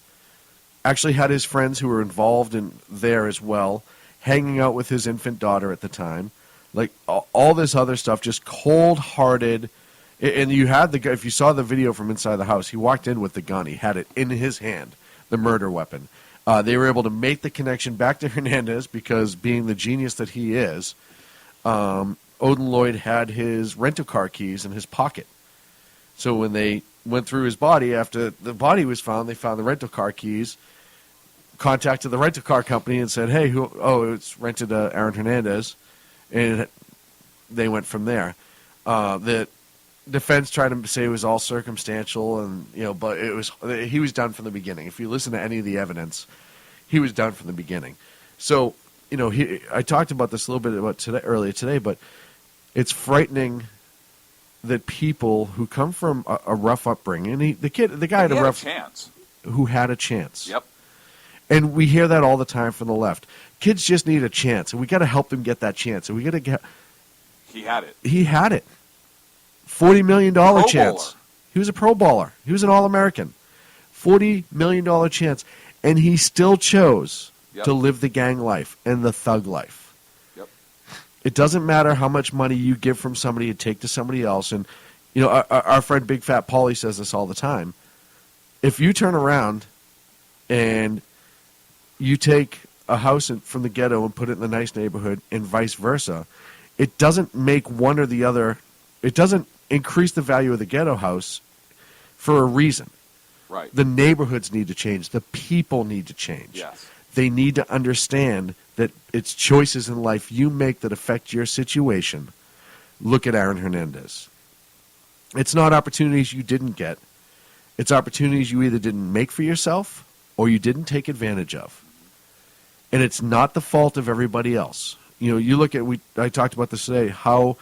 actually had his friends who were involved in there as well, hanging out with his infant daughter at the time. Like, all this other stuff, just cold-hearted. And you had the guy, if you saw the video from inside the house, he walked in with the gun. He had it in his hand, the murder weapon. They were able to make the connection back to Hernandez because, being the genius that he is, Odin Lloyd had his rental car keys in his pocket. So when they went through his body, after the body was found, they found the rental car keys, contacted the rental car company and said, hey, it's rented Aaron Hernandez, and they went from there. The defense tried to say it was all circumstantial, and but he was done from the beginning. If you listen to any of the evidence, he was done from the beginning. So, I talked about this a little bit earlier today, but it's frightening that people who come from a rough upbringing, and the guy had a rough chance, who had a chance. Yep. And we hear that all the time from the left. Kids just need a chance, and we got to help them get that chance. And we got to get. He had it. He had it. $40 million chance. Bowler. He was a Pro Bowler. He was an All-American. $40 million chance, and he still chose to live the gang life and the thug life. Yep. It doesn't matter how much money you give from somebody and take to somebody else. And our friend Big Fat Paulie says this all the time. If you turn around and you take a house from the ghetto and put it in the nice neighborhood and vice versa, it doesn't make one or the other. It doesn't increase the value of the ghetto house. for a reason. Right. The neighborhoods need to change. The people need to change. Yes. They need to understand that it's choices in life you make that affect your situation. Look at Aaron Hernandez. It's not opportunities you didn't get. It's opportunities you either didn't make for yourself or you didn't take advantage of. And it's not the fault of everybody else. You know, you look at, I talked about this today, how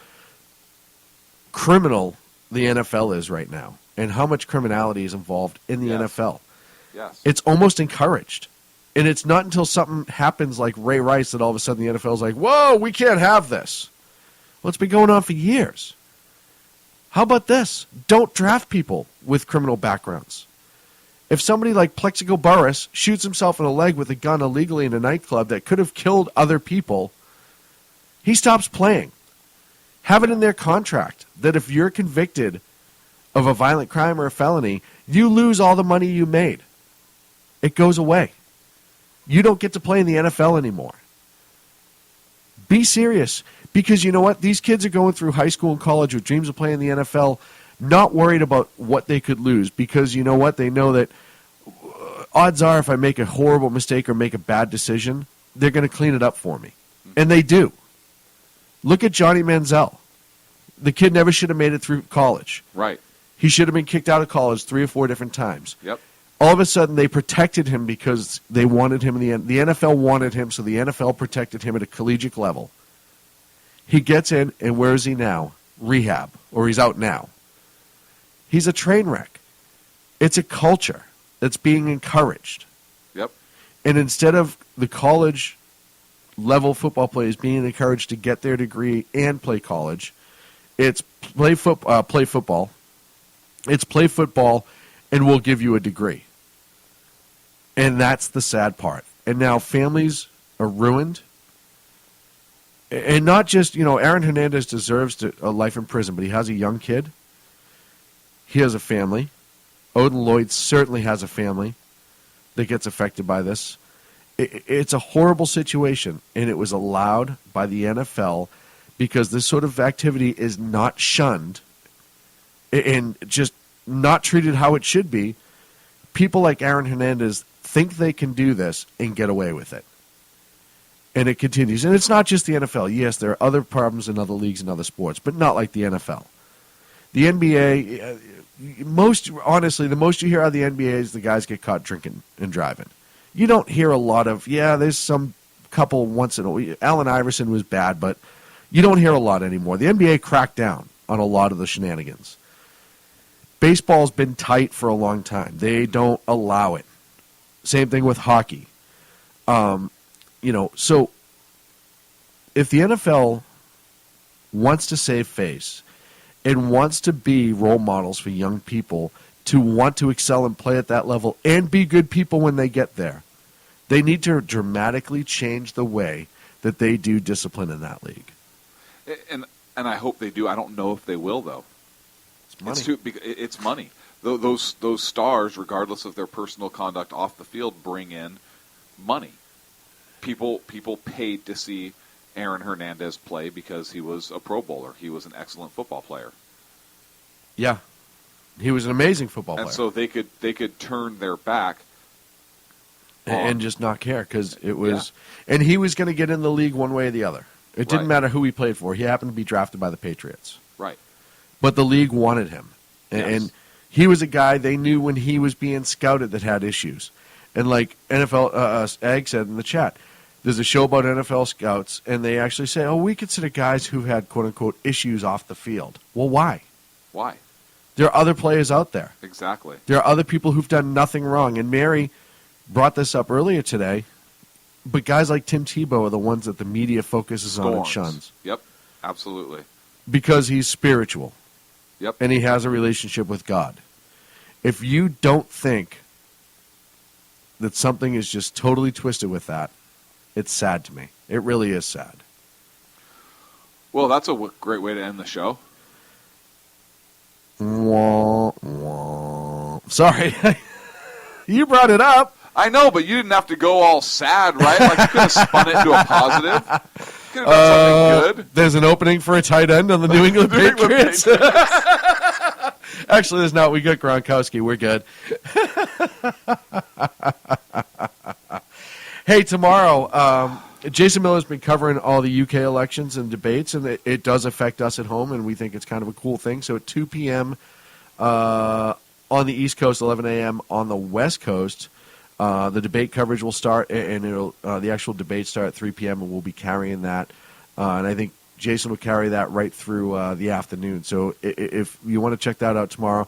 criminal the NFL is right now and how much criminality is involved in the NFL. Yes. It's almost encouraged. And it's not until something happens like Ray Rice that all of a sudden the NFL is like, whoa, we can't have this. Well, it's been going on for years. How about this? Don't draft people with criminal backgrounds. If somebody like Plexico Burress shoots himself in the leg with a gun illegally in a nightclub that could have killed other people, he stops playing. Have it in their contract that if you're convicted of a violent crime or a felony, you lose all the money you made. It goes away. You don't get to play in the NFL anymore. Be serious, because you know what? These kids are going through high school and college with dreams of playing in the NFL, not worried about what they could lose, because you know what? They know that odds are if I make a horrible mistake or make a bad decision, they're going to clean it up for me. And they do. Look at Johnny Manziel. The kid never should have made it through college. Right. He should have been kicked out of college 3 or 4 different times. Yep. All of a sudden, they protected him because they wanted him in the end. The NFL wanted him, so the NFL protected him at a collegiate level. He gets in, and where is he now? Rehab, or he's out now. He's a train wreck. It's a culture that's being encouraged. Yep. And instead of the college level football players being encouraged to get their degree and play college, it's play football. It's play football, and we'll give you a degree. And that's the sad part. And now families are ruined. And not just, Aaron Hernandez deserves a life in prison, but he has a young kid. He has a family. Odin Lloyd certainly has a family that gets affected by this. It's a horrible situation, and it was allowed by the NFL because this sort of activity is not shunned and just not treated how it should be. People like Aaron Hernandez think they can do this and get away with it. And it continues. And it's not just the NFL. Yes, there are other problems in other leagues and other sports, but not like the NFL. The NBA, the most you hear out of the NBA is the guys get caught drinking and driving. You don't hear a lot of, there's some couple once in a while. Allen Iverson was bad, but you don't hear a lot anymore. The NBA cracked down on a lot of the shenanigans. Baseball's been tight for a long time. They don't allow it. Same thing with hockey. So if the NFL wants to save face and wants to be role models for young people to want to excel and play at that level and be good people when they get there, they need to dramatically change the way that they do discipline in that league. And I hope they do. I don't know if they will, though. It's money. It's money. Those stars, regardless of their personal conduct off the field, bring in money. People paid to see Aaron Hernandez play because he was a Pro Bowler. He was an excellent football player. Yeah, he was an amazing football player. And so they could turn their back and just not care because it was. Yeah. And he was going to get in the league one way or the other. It didn't matter who he played for. He happened to be drafted by the Patriots. Right. But the league wanted him. And he was a guy they knew when he was being scouted that had issues. And like NFL Ag said in the chat, there's a show about NFL scouts, and they actually say, we consider guys who've had, quote-unquote, issues off the field. Well, why? Why? There are other players out there. Exactly. There are other people who've done nothing wrong. And Mary brought this up earlier today, but guys like Tim Tebow are the ones that the media focuses on and shuns. Yep, absolutely. Because he's spiritual. Yep. And he has a relationship with God. If you don't think that something is just totally twisted with that, it's sad to me. It really is sad. Well, that's a great way to end the show. Wah, wah. Sorry. You brought it up. I know, but you didn't have to go all sad, right? Like you could have spun it into a positive. You could have done something good. There's an opening for a tight end on the New England Patriots. Actually, there's not. We got Gronkowski. We're good. Hey, tomorrow, Jason Miller's been covering all the UK elections and debates, and it does affect us at home, and we think it's kind of a cool thing. So at 2 p.m. On the East Coast, 11 a.m. on the West Coast, the debate coverage will start, and the actual debate start at 3 p.m., and we'll be carrying that. And I think Jason will carry that right through the afternoon. So if you want to check that out tomorrow.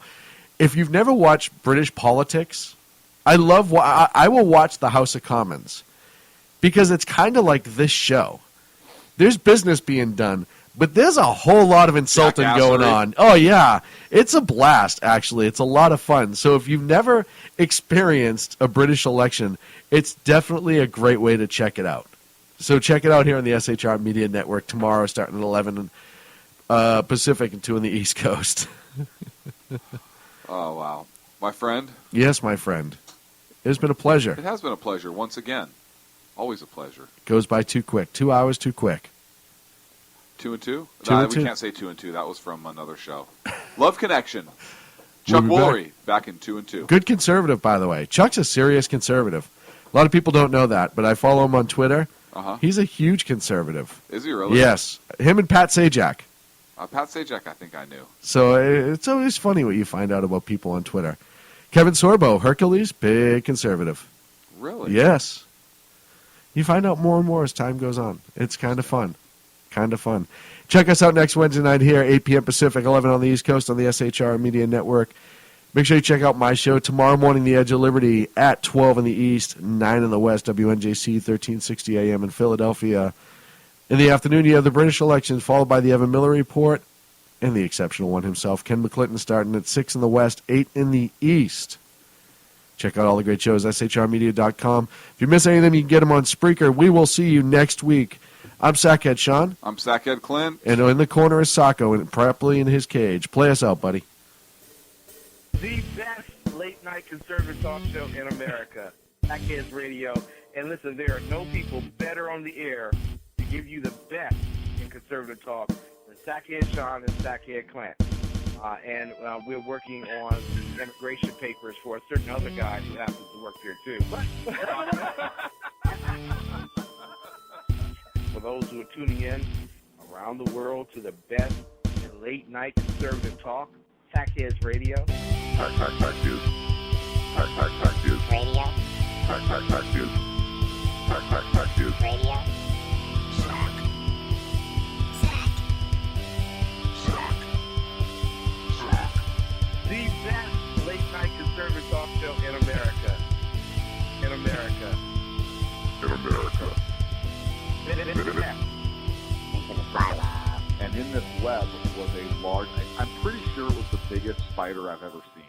If you've never watched British politics, I will watch the House of Commons because it's kind of like this show. There's business being done, but there's a whole lot of insulting going on. Oh, yeah. It's a blast, actually. It's a lot of fun. So if you've never experienced a British election, it's definitely a great way to check it out. So check it out here on the SHR Media Network tomorrow, starting at 11 Pacific and 2 on the East Coast. Oh, wow. My friend? Yes, my friend. It's been a pleasure. It has been a pleasure once again. Always a pleasure. Goes by too quick. 2 hours too quick. 2 and 2? Two and We two. can't say 2 and 2. That was from another show. Love Connection. Chuck Woolery back in 2 and 2. Good conservative, by the way. Chuck's a serious conservative. A lot of people don't know that, but I follow him on Twitter. Uh-huh. He's a huge conservative. Is he really? Yes. Him and Pat Sajak. Pat Sajak, I think I knew. So it's always funny what you find out about people on Twitter. Kevin Sorbo, Hercules, big conservative. Really? Yes. You find out more and more as time goes on. It's kind of fun. Kind of fun. Check us out next Wednesday night here, 8 p.m. Pacific, 11 on the East Coast on the SHR Media Network. Make sure you check out my show tomorrow morning, The Edge of Liberty, at 12 in the East, 9 in the West, WNJC, 1360 AM in Philadelphia. In the afternoon, you have the British elections, followed by the Evan Miller Report, and the exceptional one himself, Ken McClinton, starting at 6 in the West, 8 in the East. Check out all the great shows, shrmedia.com. If you miss any of them, you can get them on Spreaker. We will see you next week. I'm Sackhead Sean. I'm Sackhead Clint. And in the corner is Sacco, and properly in his cage. Play us out, buddy. The best late-night conservative talk show in America, Sackheads Radio. And listen, there are no people better on the air to give you the best in conservative talk than Sackhead Sean and Sackhead Clint. And we're working on the immigration papers for a certain other guy who happens to work here, too. For those who are tuning in around the world to the best in late-night conservative talk, Sackheads Radio. Sack News. Sack News. Radio. Sack News. Sack News. Radio. The best late-night conservative talk show in America. In America. In America. And in this web was a large, I'm pretty sure it was the biggest spider I've ever seen.